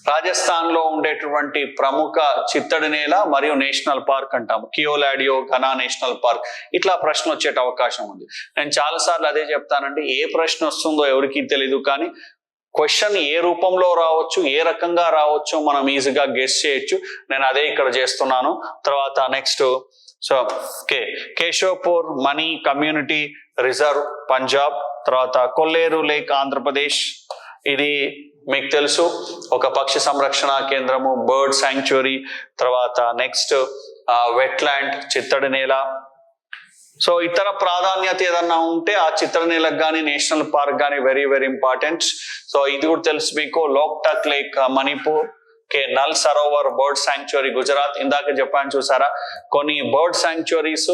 రాజస్థాన్ లో ఉండేటువంటి ప్రముఖ చిత్తడి నేల మరియు నేషనల్ పార్క్ అంటాము, కియోలాడియో ఘనా నేషనల్ పార్క్. ఇట్లా ప్రశ్న వచ్చే అవకాశం ఉంది. నేను చాలా సార్లు అదే చెప్తానండి, ఏ ప్రశ్న వస్తుందో ఎవరికి తెలీదు, కానీ క్వశ్చన్ ఏ రూపంలో రావచ్చు, ఏ రకంగా రావచ్చు మనం ఈజీగా గెస్ చేయొచ్చు. నేను అదే ఇక్కడ చేస్తున్నాను. తర్వాత next, so Keshavpur money community reserve Punjab, తర్వాత కొల్లేరు లేక్ ఆంధ్రప్రదేశ్, ఇది మీకు తెలుసు ఒక పక్షి సంరక్షణ కేంద్రము, బర్డ్ శాంక్చురీ. తర్వాత నెక్స్ట్ వెట్లాండ్ చిత్తడి నేల. సో ఇతర ప్రాధాన్యత ఏదన్నా ఉంటే ఆ చిత్తడి నేలకు కానీ నేషనల్ పార్క్ కానీ వెరీ వెరీ ఇంపార్టెంట్. సో ఇది కూడా తెలుసు మీకు, Loktak lake Manipur, Nal Sarovar bird sanctuary Gujarat. ఇందాక చెప్పాను చూసారా, కొన్ని బర్డ్ శాంక్చురీస్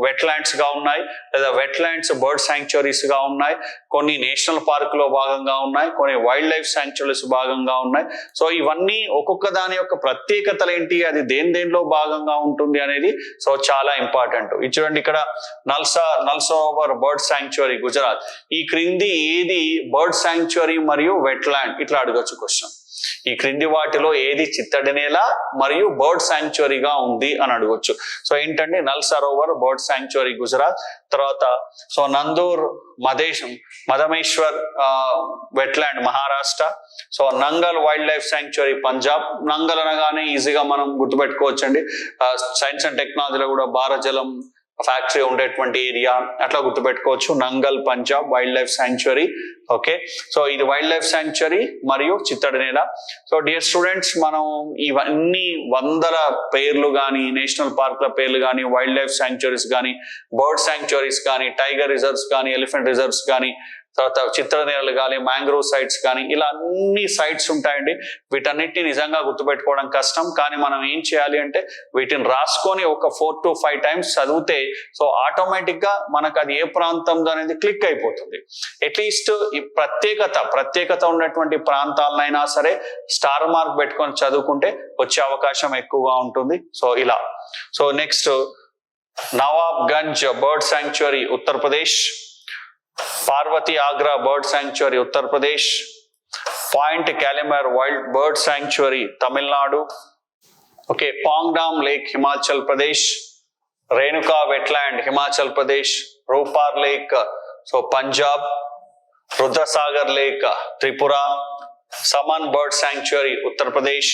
వెట్లాండ్స్ గా ఉన్నాయి, లేదా వెట్లాండ్స్ బర్డ్ శాంక్చురీస్ గా ఉన్నాయి, కొన్ని నేషనల్ పార్క్ లో భాగంగా ఉన్నాయి, కొన్ని వైల్డ్ లైఫ్ శాంక్చురీస్ భాగంగా ఉన్నాయి. సో ఇవన్నీ ఒక్కొక్క దాని యొక్క ప్రత్యేకతలు ఏంటి, అది దేనిలో భాగంగా ఉంటుంది అనేది సో చాలా ఇంపార్టెంట్. ఇది చూడండి, ఇక్కడ null Sarovar bird sanctuary Gujarat. ఈ క్రింది ఏది బర్డ్ శాంక్చురీ మరియు వెట్లాండ్, ఇట్లా అడగచ్చు క్వశ్చన్. ఈ క్రింది వాటిలో ఏది చిత్తడి నేల మరియు బర్డ్ శాంక్చురీగా ఉంది అని అడగొచ్చు. సో ఏంటంటే నల్ సరోవర్ బర్డ్ శాంక్చురీ గుజరాత్, తర్వాత so Nandur Madhameshwar wetland Maharashtra, so Nangal wild life sanctuary Punjab. Nangal అనగానే ఈజీగా మనం గుర్తుపెట్టుకోవచ్చండి, సైన్స్ అండ్ టెక్నాలజీలో కూడా భారజలం ఫ్యాక్టరీ ఉండేటువంటి ఏరియా, అట్లా గుర్తుపెట్టుకోవచ్చు. Nangal Punjab wild life sanctuary. Okay, so ఇది వైల్డ్ లైఫ్ శాంక్చురీ మరియు చిత్తడి నేల. సో డియర్ స్టూడెంట్స్, మనం ఇవన్నీ వందల పేర్లు కానీ, నేషనల్ పార్క్ల పేర్లు కానీ, వైల్డ్ లైఫ్ శాంక్చురీస్ కానీ, బర్డ్ శాంక్చురీస్ కానీ, టైగర్ రిజర్వ్స్ కానీ, ఎలిఫెంట్ రిజర్వ్స్ కానీ, తర్వాత చిత్తడి నేలలు కానీ, మ్యాంగ్రోవ్ సైట్స్ కానీ, ఇలా అన్ని సైట్స్ ఉంటాయండి. వీటన్నిటిని నిజంగా గుర్తుపెట్టుకోవడం కష్టం, కానీ మనం ఏం చేయాలి అంటే వీటిని రాసుకొని ఒక 4 to 5 times చదివితే సో ఆటోమేటిక్ గా మనకు అది ఏ ప్రాంతంలో అనేది క్లిక్ అయిపోతుంది. అట్లీస్ట్ ఈ ప్రత్యేకత ఉన్నటువంటి ప్రాంతాలనైనా సరే స్టార్ మార్క్ పెట్టుకొని చదువుకుంటే వచ్చే అవకాశం ఎక్కువగా ఉంటుంది. సో ఇలా. So next, Nawabganj bird sanctuary Uttar Pradesh, Parvati Agra bird sanctuary Uttar Pradesh, point Calimere wild bird sanctuary Tamil Nadu, okay, Pong dam lake Himachal Pradesh, Renuka wetland Himachal Pradesh, Ropar lake so Punjab, Rudrasagar lake Tripura, Saman bird sanctuary Uttar Pradesh,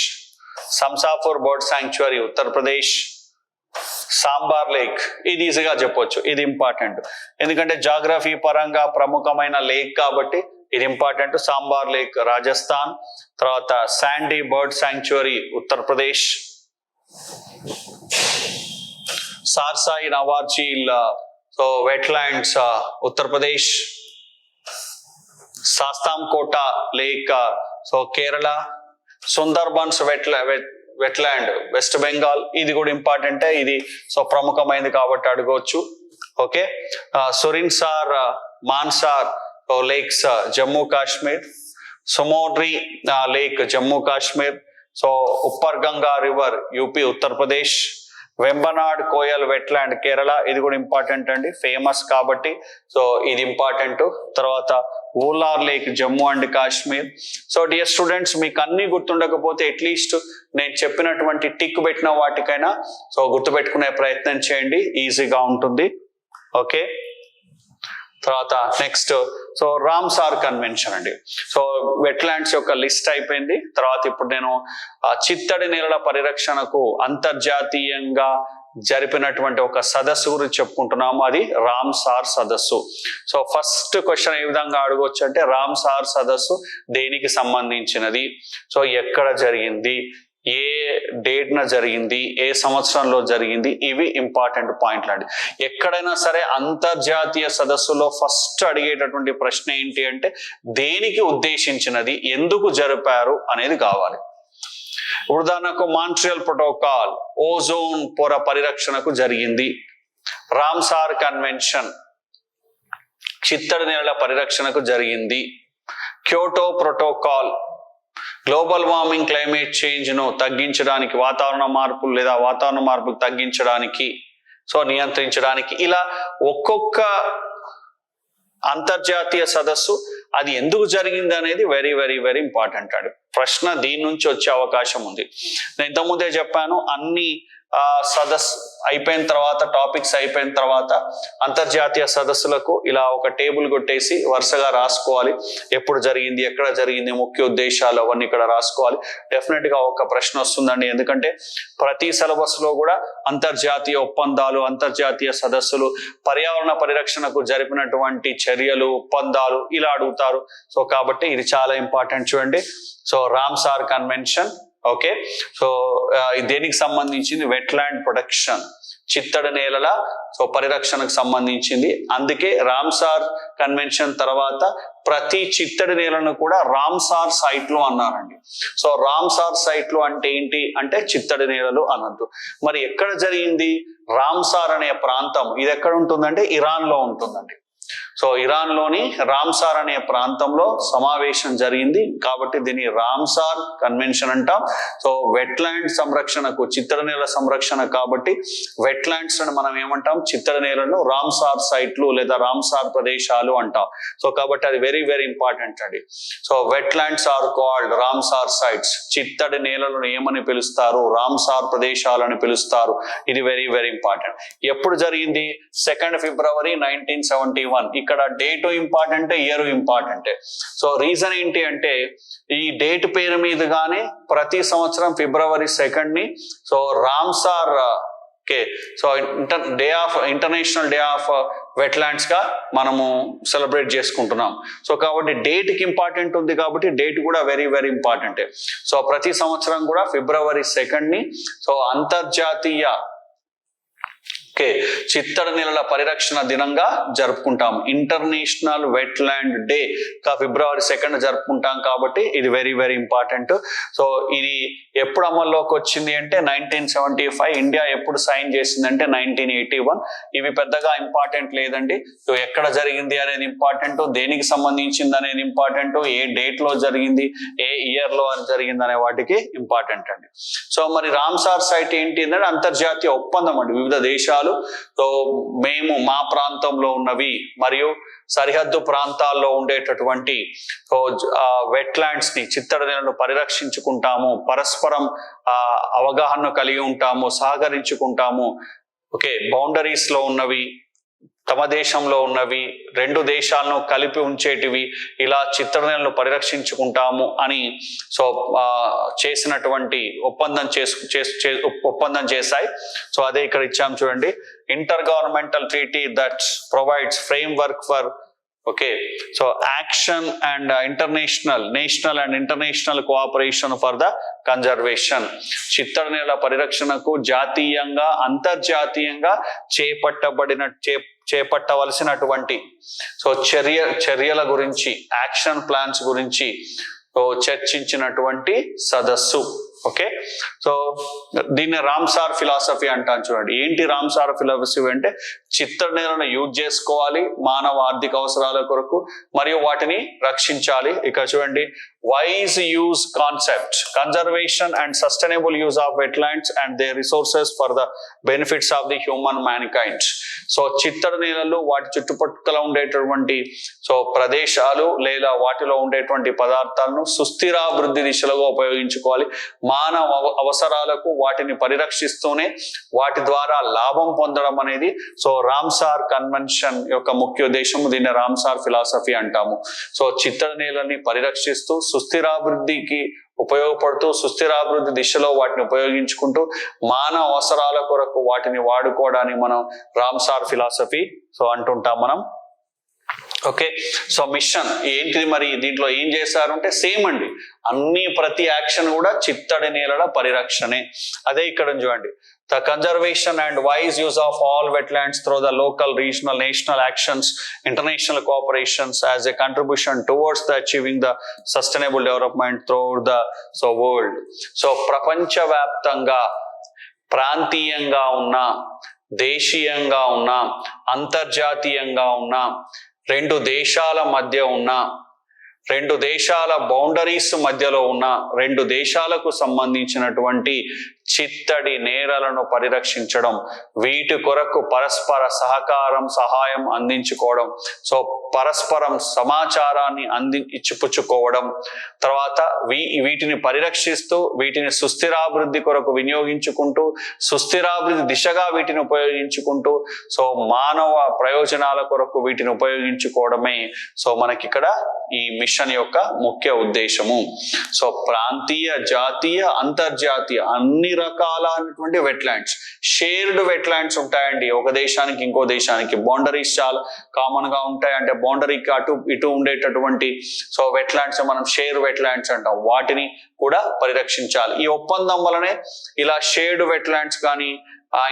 Samaspur bird sanctuary Uttar Pradesh, Sambhar lake, ఇది ఈజీగా చెప్పొచ్చు, ఇది ఇంపార్టెంట్ ఎందుకంటే జాగ్రఫీ పరంగా ప్రముఖమైన లేక్ కాబట్టి ఇది ఇంపార్టెంట్. సాంబార్ లేక్ రాజస్థాన్. తర్వాత Sandi bird sanctuary Uttar Pradesh. Sarsai Nawar jheel so wetlands Uttar Pradesh. Sasthamkotta lake so Kerala. Sundarbans wetland west Bengal, ఇది కూడా ఇంపార్టెంటే, ఇది సో ప్రముఖమైనది కాబట్టి అడగవచ్చు. Okay. Surinsar Mansar lakes Jammu Kashmir. Tsomoriri lake Jammu Kashmir. So upper Ganga river UP Uttar Pradesh. Vembanad Kol wetland Kerala, ఇది కూడా ఇంపార్టెంట్ అండి, ఫేమస్ కాబట్టి సో ఇది ఇంపార్టెంట్. తర్వాత Wular lake Jammu and Kashmir. So dear students, మీకు అన్ని గుర్తుండకపోతే అట్లీస్ట్ నేను చెప్పినటువంటి టిక్ పెట్టిన వాటికైనా సో గుర్తుపెట్టుకునే ప్రయత్నం చేయండి, ఈజీగా ఉంటుంది. ఓకే. తర్వాత నెక్స్ట్ సో రామ్సార్ కన్వెన్షన్ అండి. సో వెట్లాండ్స్ యొక్క లిస్ట్ అయిపోయింది. తర్వాత ఇప్పుడు నేను చిత్తడి నేలల పరిరక్షణకు అంతర్జాతీయంగా జరిపినటువంటి ఒక సదస్సు గురించి చెప్పుకుంటున్నాము, అది రామ్సార్ సదస్సు. సో ఫస్ట్ క్వశ్చన్ ఏ విధంగా అడగవచ్చు అంటే రామ్సార్ సదస్సు దేనికి సంబంధించినది, సో ఎక్కడ జరిగింది, ఏ డేట్న జరిగింది, ఏ సంవత్సరంలో జరిగింది, ఇవి ఇంపార్టెంట్ పాయింట్లు అండి. ఎక్కడైనా సరే అంతర్జాతీయ సదస్సులో ఫస్ట్ అడిగేటటువంటి ప్రశ్న ఏంటి అంటే దేనికి ఉద్దేశించినది, ఎందుకు జరిపారు అనేది కావాలి. ఉదాహరణకు మాంట్రియల్ ప్రోటోకాల్ ఓజోన్ పొర పరిరక్షణకు జరిగింది. రామ్సార్ కన్వెన్షన్ చిత్తడి నేలల పరిరక్షణకు జరిగింది. Kyoto protocol global warming climate change ను తగ్గించడానికి, వాతావరణ మార్పులు లేదా వాతావరణ మార్పులు తగ్గించడానికి సో నియంత్రించడానికి, ఇలా ఒక్కొక్క అంతర్జాతీయ సదస్సు అది ఎందుకు జరిగింది అనేది వెరీ వెరీ వెరీ ఇంపార్టెంట్ అండి. ప్రశ్న దీని నుంచి వచ్చే అవకాశం ఉంది. నేను ఇంతకుముందే చెప్పాను, అన్ని సదస్సు అయిపోయిన తర్వాత, టాపిక్స్ అయిపోయిన తర్వాత అంతర్జాతీయ సదస్సులకు ఇలా ఒక టేబుల్ కొట్టేసి వరుసగా రాసుకోవాలి. ఎప్పుడు జరిగింది, ఎక్కడ జరిగింది, ముఖ్య ఉద్దేశాలు అవన్నీ ఇక్కడ రాసుకోవాలి. డెఫినెట్ గా ఒక ప్రశ్న వస్తుందండి, ఎందుకంటే ప్రతి సిలబస్ లో కూడా అంతర్జాతీయ ఒప్పందాలు, అంతర్జాతీయ సదస్సులు, పర్యావరణ పరిరక్షణకు జరిపినటువంటి చర్యలు, ఒప్పందాలు ఇలా అడుగుతారు. సో కాబట్టి ఇది చాలా ఇంపార్టెంట్ చూడండి. So Ramsar convention. Okay. So దేనికి సంబంధించింది, వెట్లాండ్ ప్రొటెక్షన్, చిత్తడి నేలల సో పరిరక్షణకు సంబంధించింది. అందుకే రామ్సార్ కన్వెన్షన్ తర్వాత ప్రతి చిత్తడి నేలను కూడా రామ్సార్ సైట్లు అన్నారండి. సో రామ్సార్ సైట్లు అంటే ఏంటి అంటే చిత్తడి నేలలు అన్నట్టు. మరి ఎక్కడ జరిగింది రామ్సార్ అనే ప్రాంతం, ఇది ఎక్కడ ఉంటుందంటే ఇరాన్ లో ఉంటుందండి. సో ఇరాన్ లోని రామ్సార్ అనే ప్రాంతంలో సమావేశం జరిగింది కాబట్టి దీన్ని రామ్సార్ కన్వెన్షన్ అంటాం. సో వెట్లాండ్ సంరక్షణకు, చిత్తడి నేల సంరక్షణ కాబట్టి వెట్లాండ్స్ అని మనం ఏమంటాం, చిత్తడి నేలను రామ్సార్ సైట్లు లేదా రామ్సార్ ప్రదేశాలు అంటాం. సో కాబట్టి అది వెరీ వెరీ ఇంపార్టెంట్ అండి. So wetlands are called Ramsar sites. చిత్తడి నేలను ఏమని పిలుస్తారు, రామ్సార్ ప్రదేశాలని పిలుస్తారు. ఇది వెరీ వెరీ ఇంపార్టెంట్. ఎప్పుడు జరిగింది, 2 ఫిబ్రవరి 1971. ఇక్కడ date important, year important. So reason ఏంటి అంటే ఈ డేట్ పేరు మీదుగానే ప్రతి సంవత్సరం ఫిబ్రవరి 2 ని so Ramsar so international day of wetlands గా మనము సెలబ్రేట్ చేసుకుంటున్నాం. సో కాబట్టి డేట్ కి ఇంపార్టెంట్ ఉంది కాబట్టి డేట్ కూడా వెరీ వెరీ ఇంపార్టెంట్. సో ప్రతి సంవత్సరం కూడా ఫిబ్రవరి 2 ని సో అంతర్జాతీయ చిత్తడి నేలల పరిరక్షణ దినంగా జరుపుకుంటాం. ఇంటర్నేషనల్ వెట్లాండ్ డే ఫిబ్రవరి 2 జరుపుకుంటాం కాబట్టి ఇది వెరీ వెరీ ఇంపార్టెంట్. సో ఇది ఎప్పుడు అమల్లోకి వచ్చింది అంటే 1975. ఇండియా ఎప్పుడు సైన్ చేసిందంటే 1981. ఇవి పెద్దగా ఇంపార్టెంట్ లేదండి. సో ఎక్కడ జరిగింది అనేది ఇంపార్టెంట్, దేనికి సంబంధించింది అనేది ఇంపార్టెంట్, ఏ డేట్ లో జరిగింది, ఏ ఇయర్ లో జరిగింది అనే వాటికి ఇంపార్టెంట్ అండి. సో మరి రామ్సార్ సైట్ ఏంటి అంటే అంతర్జాతీయ ఒప్పందం అండి. వివిధ దేశాలు సో మేము మా ప్రాంతంలో ఉన్నవి మరియు సరిహద్దు ప్రాంతాల్లో ఉండేటటువంటి వెట్లాండ్స్ ని, చిత్తడి నేలను పరిరక్షించుకుంటాము, పరస్పరం అవగాహన కలిగి ఉంటాము, సహకరించుకుంటాము. ఓకే, బౌండరీస్ లో ఉన్నవి తమ దేశంలో ఉన్నవి, రెండు దేశాలను కలిపి ఉంచేటివి, ఇలా చిత్తడినేలను పరిరక్షించుకుంటాము అని సో చేసినటువంటి ఒప్పందం చేశాయి. సో అదే ఇక్కడ ఇచ్చాం చూడండి, inter governmental treaty that provides frame work for so action and national and international cooperation for the conservation. చిత్తడినేల పరిరక్షణకు జాతీయంగా అంతర్జాతీయంగా చేపట్టవలసినటువంటి సో చర్యల గురించి, యాక్షన్ ప్లాన్స్ గురించి చర్చించినటువంటి సదస్సు. ఓకే, సో దీన్ని రామ్సార్ ఫిలాసఫీ అంటాను చూడండి. ఏంటి రామ్సార్ ఫిలాసఫీ అంటే చిత్తడినేలను యూజ్ చేసుకోవాలి మానవ ఆర్థిక అవసరాల కొరకు మరియు వాటిని రక్షించాలి. ఇక్కడ చూడండి, wise use concept, conservation and sustainable use of wetlands and their resources for the benefits of the human mankind. సో చిత్తడినేలలు, వాటి చుట్టుపక్కల ఉండేటటువంటి సో ప్రదేశాలు లేదా వాటిలో ఉండేటువంటి పదార్థాలను సుస్థిరాభివృద్ధి దిశలో ఉపయోగించుకోవాలి. మానవ అవసరాలకు వాటిని పరిరక్షిస్తూనే వాటి ద్వారా లాభం పొందడం అనేది సో రామ్సార్ కన్వెన్షన్ యొక్క ముఖ్య ఉద్దేశం. దీన్ని రామ్సార్ ఫిలాసఫీ అంటాము. సో చిత్తడినేలని పరిరక్షిస్తూ సుస్థిరాభివృద్ధికి ఉపయోగపడుతూ సుస్థిరాభివృద్ధి దిశలో వాటిని ఉపయోగించుకుంటూ మానవ అవసరాల కొరకు వాటిని వాడుకోవడాన్ని మనం రామ్సార్ ఫిలాసఫీ సో అంటుంటాం మనం. ఓకే, సో మిషన్ ఏంటిది మరి, దీంట్లో ఏం చేశారు అంటే సేమ్ అండి, ప్రతి యాక్షన్ కూడా చిత్తడినేలల పరిరక్షణే. అదే ఇక్కడ చూడండి, the conservation and wise use of all wetlands through the local, regional, national actions, international cooperations as a contribution towards the achieving the sustainable development throughout the world. So ప్రపంచవ్యాప్తంగా, ప్రాంతీయంగా ఉన్న, దేశీయంగా ఉన్న, అంతర్జాతీయంగా ఉన్న, రెండు దేశాల మధ్య ఉన్న, రెండు దేశాల బౌండరీస్ మధ్యలో ఉన్న, రెండు దేశాలకు సంబంధించినటువంటి చిత్తడి నేలలను పరిరక్షించడం, వీటి కొరకు పరస్పర సహాయం అందించుకోవడం, సో పరస్పరం సమాచారాన్ని ఇచ్చిపుచ్చుకోవడం, తర్వాత వీటిని పరిరక్షిస్తూ వీటిని సుస్థిరాభివృద్ధి కొరకు వినియోగించుకుంటూ సుస్థిరాభివృద్ధి దిశగా వీటిని ఉపయోగించుకుంటూ సో మానవ ప్రయోజనాల కొరకు వీటిని ఉపయోగించుకోవడమే సో మనకి ఇక్కడ ఈ మిషన్ యొక్క ముఖ్య ఉద్దేశము. సో ప్రాంతీయ, జాతీయ, అంతర్జాతీయ అన్ని రకాలైనటువంటి వెట్లాండ్స్, షేర్డ్ వెట్లాండ్స్ ఉంటాయండి. ఒక దేశానికి ఇంకో దేశానికి బౌండరీస్ చాలా కామన్ గా ఉంటాయి. అంటే బౌండరీకి అటు ఇటు ఉండేటటువంటి సో వెట్లాండ్స్ మనం షేర్ వెట్లాండ్స్ అంటాం. వాటిని కూడా పరిరక్షించాలి. ఈ ఒప్పందం వలనే ఇలా షేర్డ్ వెట్లాండ్స్ కానీ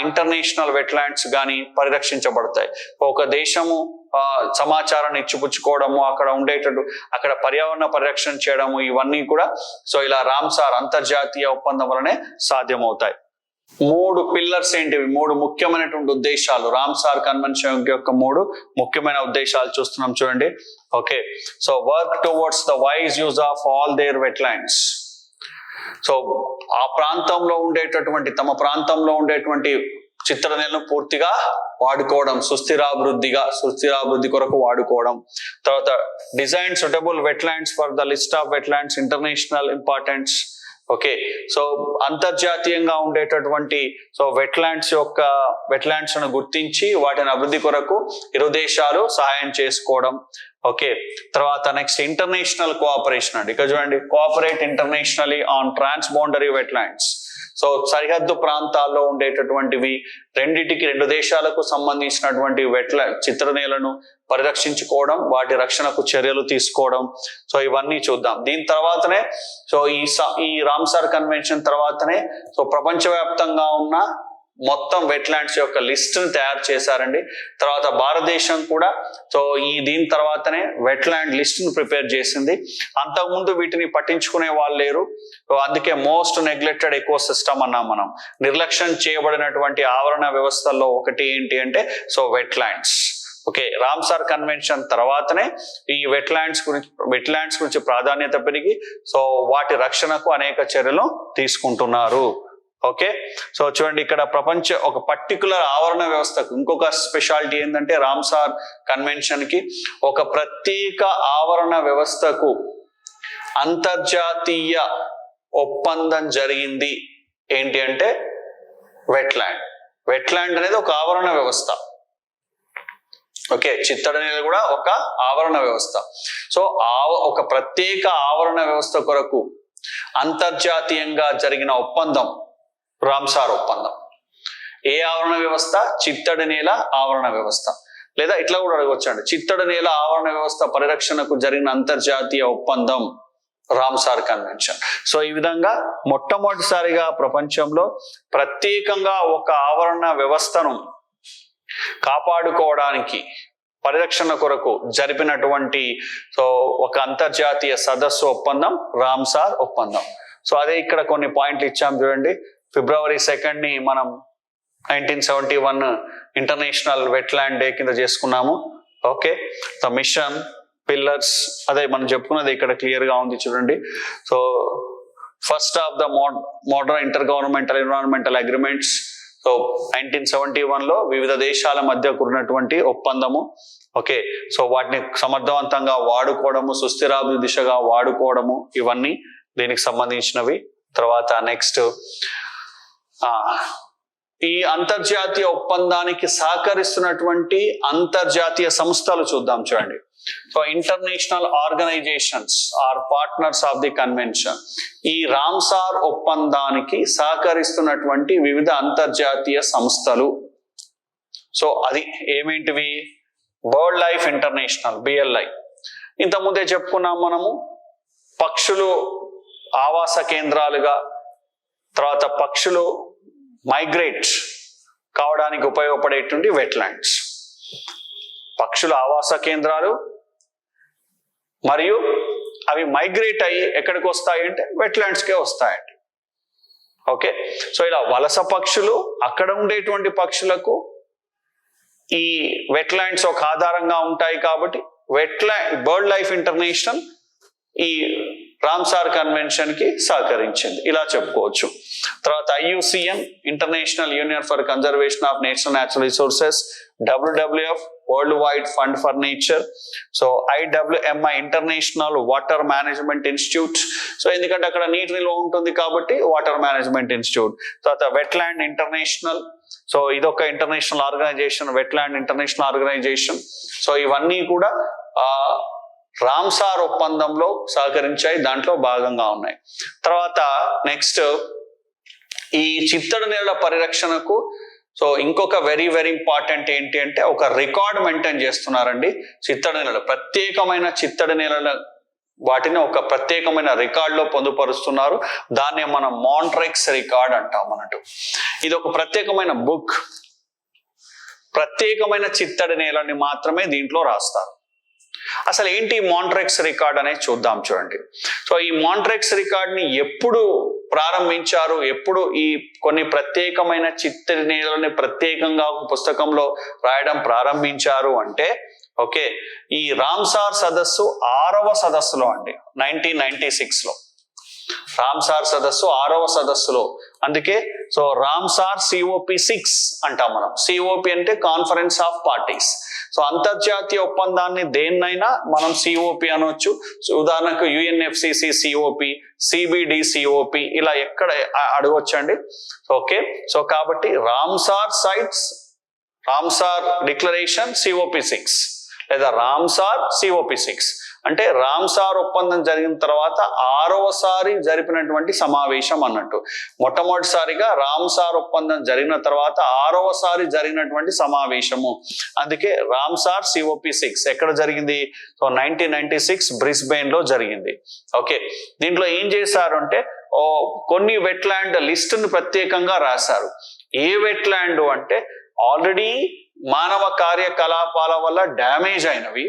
ఇంటర్నేషనల్ వెట్లాండ్స్ కానీ పరిరక్షించబడతాయి. ఒక దేశము సమాచారాన్ని ఇచ్చిపుచ్చుకోవడము, అక్కడ పర్యావరణ పరిరక్షణ చేయడము, ఇవన్నీ కూడా సో ఇలా రామ్సార్ అంతర్జాతీయ ఒప్పందం వలనే సాధ్యమవుతాయి. 3 పిల్లర్స్ ఏంటివి, 3 ముఖ్యమైనటువంటి ఉద్దేశాలు రామ్సార్ కన్వెన్షన్ యొక్క 3 ముఖ్యమైన ఉద్దేశాలు చూస్తున్నాం చూడండి. Okay, so work towards the wise use of all their wetlands. So ఆ ప్రాంతంలో ఉండేటటువంటి తమ ప్రాంతంలో ఉండేటువంటి చిత్తడినేలను పూర్తిగా వాడుకోవడం, సుస్థిరాభివృద్ధి కొరకు వాడుకోవడం. తర్వాత design suitable wetlands for the list of wetlands international importance. Okay, so అంతర్జాతీయంగా ఉండేటటువంటి సో వెట్లాండ్స్ ను గుర్తించి వాటిని అభివృద్ధి కొరకు ఇరు దేశాలు సహాయం చేసుకోవడం. ఓకే, తర్వాత నెక్స్ట్ ఇంటర్నేషనల్ కోఆపరేషన్ అండి. ఇక్కడ చూడండి, cooperate internationally on transboundary wetlands. So సరిహద్దు ప్రాంతాల్లో ఉండేటటువంటివి రెండు దేశాలకు సంబంధించినటువంటి చిత్తడినేలను పరిరక్షించుకోవడం, వాటి రక్షణకు చర్యలు తీసుకోవడం. సో ఇవన్నీ చూద్దాం. దీని తర్వాతనే సో ఈ రామ్సార్ కన్వెన్షన్ తర్వాతనే సో ప్రపంచవ్యాప్తంగా ఉన్న మొత్తం వెట్లాండ్స్ యొక్క లిస్ట్ ని తయారు చేశారండి. తర్వాత భారతదేశం కూడా సో దీని తర్వాతనే వెట్లాండ్ లిస్ట్ ను ప్రిపేర్ చేసింది. అంతకుముందు వీటిని పట్టించుకునే వాళ్ళు లేరు. అందుకే మోస్ట్ నెగ్లెక్టెడ్ ఎకో సిస్టమ్ అన్నాం మనం. నిర్లక్ష్యం చేయబడినటువంటి ఆవరణ వ్యవస్థల్లో ఒకటి ఏంటి అంటే so wetlands. Okay, Ramsar convention తర్వాతనే ఈ వెట్లాండ్స్ గురించి ప్రాధాన్యత పెరిగి సో వాటి రక్షణకు అనేక చర్యలు తీసుకుంటున్నారు. ఓకే, సో చూడండి, ఇక్కడ ఒక పర్టికులర్ ఆవరణ వ్యవస్థకు ఇంకొక స్పెషాలిటీ ఏంటంటే రామ్సార్ కన్వెన్షన్ కి ఒక ప్రత్యేక ఆవరణ వ్యవస్థకు అంతర్జాతీయ ఒప్పందం జరిగింది. ఏంటి అంటే వెట్లాండ్ అనేది ఒక ఆవరణ వ్యవస్థ. ఓకే, చిత్తడి నేల కూడా ఒక ఆవరణ వ్యవస్థ. సో ఒక ప్రత్యేక ఆవరణ వ్యవస్థ కొరకు అంతర్జాతీయంగా జరిగిన ఒప్పందం రామ్సార్ ఒప్పందం. ఏ ఆవరణ వ్యవస్థ? చిత్తడి నేల ఆవరణ వ్యవస్థ. లేదా ఇట్లా కూడా అడగవచ్చండి, చిత్తడి నేల ఆవరణ వ్యవస్థ పరిరక్షణకు జరిగిన అంతర్జాతీయ ఒప్పందం రామ్సార్ కన్వెన్షన్. సో ఈ విధంగా మొట్టమొదటిసారిగా ప్రపంచంలో ప్రత్యేకంగా ఒక ఆవరణ వ్యవస్థను కాపాడుకోవడానికి పరిరక్షణ కొరకు జరిపినటువంటి సో ఒక అంతర్జాతీయ సదస్సు ఒప్పందం రామ్సార్ ఒప్పందం. సో అదే ఇక్కడ కొన్ని పాయింట్లు ఇచ్చాం చూడండి. February 2 మనం 1971 ఇంటర్నేషనల్ వెట్లాండ్ డే కింద చేసుకున్నాము. ఓకే, ద మిషన్ పిల్లర్స్ అదే మనం చెప్పుకున్నది ఇక్కడ క్లియర్ గా ఉంది చూడండి. So first of the modern inter governmental environmental agreements. So 1971లో వివిధ దేశాల మధ్య కూడినటువంటి ఒప్పందము. ఓకే, సో వాటిని సమర్థవంతంగా వాడుకోవడము, సుస్థిరాభివృద్ధి దిశగా వాడుకోవడము, ఇవన్నీ దీనికి సంబంధించినవి. తర్వాత నెక్స్ట్ ఈ అంతర్జాతీయ ఒప్పందానికి సహకరిస్తున్నటువంటి అంతర్జాతీయ సంస్థలు చూద్దాం చూడండి. So international organizations are partners of the convention. ఈ రామ్సార్ ఒప్పందానికి సహకరిస్తున్నటువంటి వివిధ అంతర్జాతీయ సంస్థలు. సో అది ఏమేంటివి? Bird life international BLI. ఇంతకుముందే చెప్పుకున్నాం మనము, పక్షులు ఆవాస కేంద్రాలుగా, తర్వాత పక్షులు మైగ్రేట్ కావడానికి ఉపయోగపడేటువంటి వెట్లాండ్స్. పక్షుల ఆవాస కేంద్రాలు మరియు అవి మైగ్రేట్ అయ్యి ఎక్కడికి వస్తాయి అంటే వెట్లాండ్స్కే వస్తాయండి. ఓకే, సో ఇలా వలస పక్షులు, అక్కడ ఉండేటువంటి పక్షులకు ఈ వెట్లాండ్స్ ఒక ఆధారంగా ఉంటాయి. కాబట్టి బర్డ్ లైఫ్ ఇంటర్నేషనల్ ఈ రామ్సార్ కన్వెన్షన్ కి సహకరించింది, ఇలా చెప్పుకోవచ్చు. తర్వాత IUCN international union for conservation of national natural resources, WWF world wide fund for nature, so IWMI international water management institute. So ఎందుకంటే అక్కడ నీటి నిల్వ ఉంటుంది కాబట్టి వాటర్ మేనేజ్మెంట్ ఇన్స్టిట్యూట్. తర్వాత వెట్లాండ్ ఇంటర్నేషనల్, సో ఇదొక international organisation, wetland international organisation. So ఇవన్నీ కూడా రామ్సార్ ఒప్పందంలో సహకరించాయి, దాంట్లో భాగంగా ఉన్నాయి. తర్వాత నెక్స్ట్ ఈ చిత్తడి నేలల పరిరక్షణకు సో ఇంకొక వెరీ ఇంపార్టెంట్ ఏంటి అంటే ఒక రికార్డ్ మెయింటైన్ చేస్తున్నారండి. చిత్తడి నేలలు, ప్రత్యేకమైన చిత్తడి నేలల వాటిని ఒక ప్రత్యేకమైన రికార్డులో పొందుపరుస్తున్నారు. దాన్ని మనం మాంట్రెక్స్ రికార్డ్ అంటాం అన్నట్టు. ఇది ఒక ప్రత్యేకమైన బుక్. ప్రత్యేకమైన చిత్తడి నేలని మాత్రమే దీంట్లో రాస్తారు. అసలు ఏంటి మాంట్రెక్స్ రికార్డ్ అనేది చూద్దాం చూడండి. సో ఈ మాంట్రెక్స్ రికార్డ్ ని ఎప్పుడు ప్రారంభించారు, ఎప్పుడు ఈ కొన్ని ప్రత్యేకమైన చిత్తడి నేలని ప్రత్యేకంగా ఒక పుస్తకంలో రాయడం ప్రారంభించారు అంటే ఓకే, ఈ రామ్సార్ సదస్సు 6వ సదస్సులో అండి, 1996లో రామ్సార్ సదస్సు 6వ సదస్సులో. అందుకే సో రామ్సార్ COP6 అంటాం మనం. COP అంటే కాన్ఫరెన్స్ ఆఫ్ పార్టీస్. సో అంతర్జాతీయ ఒప్పందాన్ని దేన్నైనా మనం COP అనొచ్చు. సో ఉదాహరణకు UNFCC COP, CBD COP, ఇలా ఎక్కడ అడగొచ్చండి. ఓకే, సో కాబట్టి Ramsar sites, Ramsar declaration COP6 లేదా రామ్సార్ COP6 అంటే రామ్సార్ ఒప్పందం జరిగిన తర్వాత 6వసారి జరిపినటువంటి సమావేశం అన్నట్టు. మొట్టమొదటిసారిగా రామ్సార్ ఒప్పందం జరిగిన తర్వాత 6వసారి జరిగినటువంటి సమావేశము. అందుకే రామ్సార్ COP6 ఎక్కడ జరిగింది? సో 1996 బ్రిస్బెయిన్ లో జరిగింది. ఓకే, దీంట్లో ఏం చేశారు అంటే కొన్ని వెట్లాండ్ లిస్టును ప్రత్యేకంగా రాశారు. ఏ వెట్లాండ్ అంటే ఆల్రెడీ మానవ కార్యకలాపాల వల్ల డ్యామేజ్ అయినవి,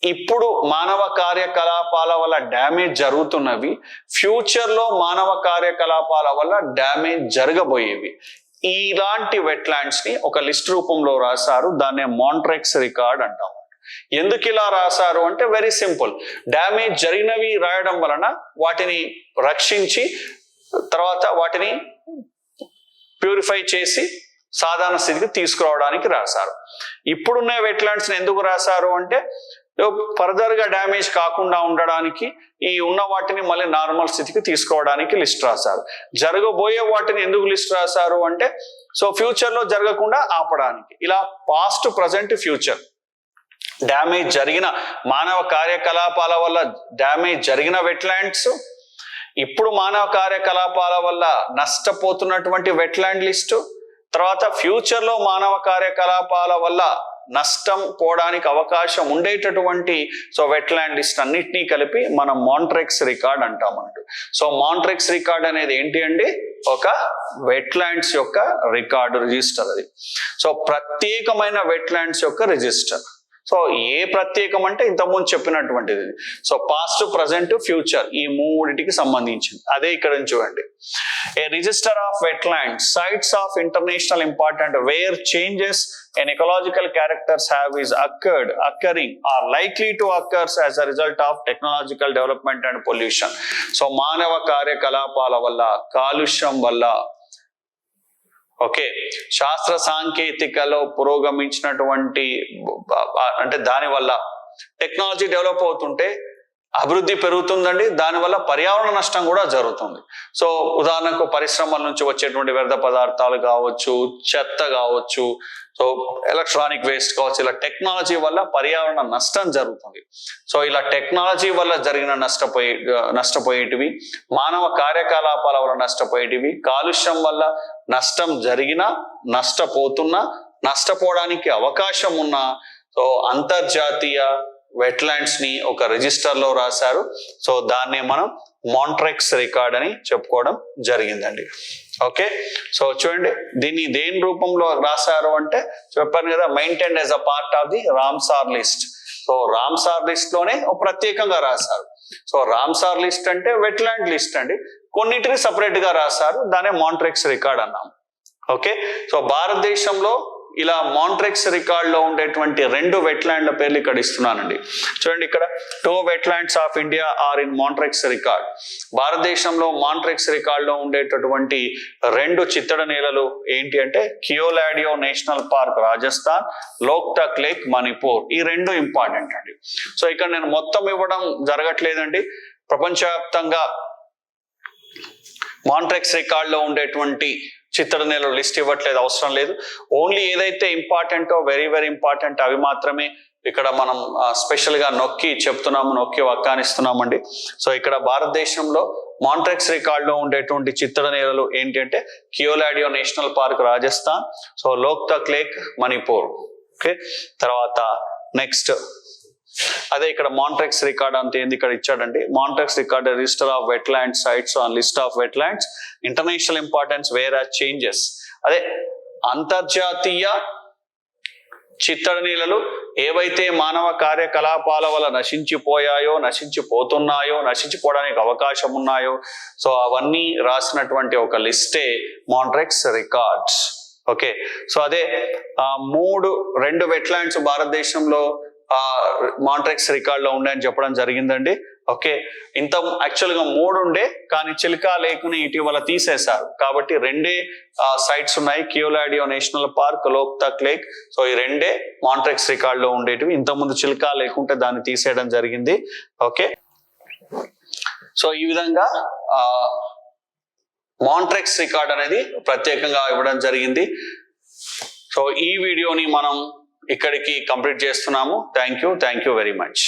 ఇప్పుడు మానవ కార్యకలాపాల వల్ల డ్యామేజ్ జరుగుతున్నవి, ఫ్యూచర్ లో మానవ కార్యకలాపాల వల్ల డ్యామేజ్ జరగబోయేవి, ఇలాంటి వెట్లాండ్స్ ని ఒక లిస్ట్ రూపంలో రాశారు. దాన్నే మాంట్రెక్స్ రికార్డ్ అంటాం. ఎందుకు ఇలా రాశారు అంటే వెరీ సింపుల్. డ్యామేజ్ జరిగినవి రాయడం వలన వాటిని రక్షించి తర్వాత వాటిని ప్యూరిఫై చేసి సాధారణ స్థితికి తీసుకురావడానికి రాశారు. ఇప్పుడున్న వెట్లాండ్స్ ఎందుకు రాశారు అంటే ఫర్దర్ గా డ్యామేజ్ కాకుండా ఉండడానికి, ఈ ఉన్న వాటిని మళ్ళీ నార్మల్ స్థితికి తీసుకోవడానికి లిస్ట్ రాశారు. జరగబోయే వాటిని ఎందుకు లిస్ట్ రాశారు అంటే సో ఫ్యూచర్ లో జరగకుండా ఆపడానికి. ఇలా పాస్ట్, ప్రజెంట్, ఫ్యూచర్ డ్యామేజ్ జరిగిన మానవ కార్యకలాపాల వల్ల డ్యామేజ్ జరిగిన వెట్లాండ్స్, ఇప్పుడు మానవ కార్యకలాపాల వల్ల నష్టపోతున్నటువంటి వెట్లాండ్ లిస్టు, తర్వాత ఫ్యూచర్లో మానవ కార్యకలాపాల వల్ల నష్టం పోవడానికి అవకాశం ఉండేటటువంటి వెట్లాండ్ లిస్ట్ అన్నిటినీ కలిపి మనం మాంట్రెక్స్ రికార్డ్ అంటామంట. మాంట్రెక్స్ రికార్డ్ అనేది ఏంటి అండి? ఒక వెట్లాండ్స్ యొక్క రికార్డు రిజిస్టర్ అది. ప్రత్యేకమైన వెట్లాండ్స్ యొక్క రిజిస్టర్. ఏ ప్రత్యేకం అంటే ఇంతకుముందు చెప్పినటువంటిది. పాస్ట్, ప్రజెంట్, ఫ్యూచర్ ఈ మూడిటికి సంబంధించింది. అదే ఇక్కడ చూడండి. A register of wetlands sites of international important where changes in ecological characters have is occurring or likely to occur as a result of technological development and pollution. మానవ కార్యకలాపాల వల్ల, కాలుష్యం వల్ల, ఓకే, శాస్త్ర సాంకేతికలో పురోగమించినటువంటి అంటే దానివల్ల టెక్నాలజీ డెవలప్ అవుతుంటే అభివృద్ధి పెరుగుతుందండి, దానివల్ల పర్యావరణ నష్టం కూడా జరుగుతుంది. ఉదాహరణకు పరిశ్రమల నుంచి వచ్చేటువంటి వ్యర్థ పదార్థాలు కావచ్చు, చెత్త కావచ్చు, ఎలక్ట్రానిక్ వేస్ట్ కావచ్చు, ఇలా టెక్నాలజీ వల్ల పర్యావరణ నష్టం జరుగుతుంది. ఇలా టెక్నాలజీ వల్ల జరిగిన నష్టపోయేటివి, మానవ కార్యకలాపాల వల్ల నష్టపోయేటివి, కాలుష్యం వల్ల నష్టం జరిగినా, నష్టపోతున్నా, నష్టపోవడానికి అవకాశం ఉన్న అంతర్జాతీయ వెట్లాండ్స్ ని ఒక రిజిస్టర్ లో రాశారు. దాన్నే మనం మాంట్రెక్స్ రికార్డ్ అని చెప్పుకోవడం జరిగిందండి. ఓకే, చూడండి దీన్ని దేని రూపంలో రాశారు అంటే చెప్పాను కదా, maintained as a part of the Ramsar list. Ramsar list లోనే ప్రత్యేకంగా రాశారు. రామ్సార్ లిస్ట్ అంటే వెట్లాండ్ లిస్ట్ అండి, కొన్నిటిని సపరేట్ గా రాశారు, దానే మాంట్రెక్స్ రికార్డ్ అన్నాం. ఓకే, భారతదేశంలో ఇలా మాంట్రెక్స్ రికార్డ్ లో ఉండేటువంటి 2 వెట్లాండ్ల పేర్లు ఇక్కడ ఇస్తున్నానండి. చూడండి, ఇక్కడ 2 wetlands of India are in Montreux record. భారతదేశంలో మాంట్రెక్స్ రికార్డ్ లో ఉండేటటువంటి 2 చిత్తడి నేలలు ఏంటి అంటే Keoladeo national park Rajasthan, Loktak lake Manipur. ఈ 2 ఇంపార్టెంట్ అండి. ఇక్కడ నేను మొత్తం ఇవ్వడం జరగట్లేదండి. ప్రపంచవ్యాప్తంగా మాంట్రెక్స్ రికార్డ్ లో ఉండేటువంటి చిత్తడి నేల లిస్ట్ ఇవ్వట్లేదు, అవసరం లేదు. ఓన్లీ ఏదైతే ఇంపార్టెంటో, వెరీ వెరీ ఇంపార్టెంట్ అవి మాత్రమే ఇక్కడ మనం స్పెషల్ గా నొక్కి చెప్తున్నాము, నొక్కి వక్కానిస్తున్నామండి. ఇక్కడ భారతదేశంలో మాంట్రెక్స్ రికార్డ్ లో ఉండేటువంటి చిత్తడి నేలలు ఏంటి అంటే Keoladeo national park Rajasthan, Loktak lake Manipur. Okay, తర్వాత నెక్స్ట్ అదే ఇక్కడ మాంట్రెక్స్ రికార్డ్ అంతే ఏంది ఇక్కడ ఇచ్చాడండి. Montreux record register of wetland sites on list of wetlands international importance where are changes. అదే అంతర్జాతీయ చిత్తడి నేలలు ఏవైతే మానవ కార్యకలాపాల వల్ల నశించిపోయాయో, నశించిపోతున్నాయో, నశించిపోవడానికి అవకాశం ఉన్నాయో, అవన్నీ రాసినటువంటి ఒక లిస్టే మాంట్రెక్స్ రికార్డ్స్. ఓకే, అదే 2 వెట్లాండ్స్ భారతదేశంలో మాంట్రెక్స్ రికార్డ్ లో ఉండే అని చెప్పడం జరిగిందండి. ఓకే, యాక్చువల్ గా 3 ఉండే, కానీ చిల్కా లేక్ ని ఇటీవల తీసేశారు కాబట్టి 2 సైట్స్ ఉన్నాయి, Keoladeo national park, Loktak lake. ఈ 2 మాంట్రెక్స్ రికార్డ్ లో ఉండేటివి. ఇంతకుముందు చిల్కా లేకుంటే దాన్ని తీసేయడం జరిగింది. ఓకే, ఈ విధంగా మాంట్రెక్స్ రికార్డ్ అనేది ప్రత్యేకంగా ఇవ్వడం జరిగింది. ఈ వీడియోని మనం ఇక్కడికి కంప్లీట్ చేస్తున్నాము. Thank you very much.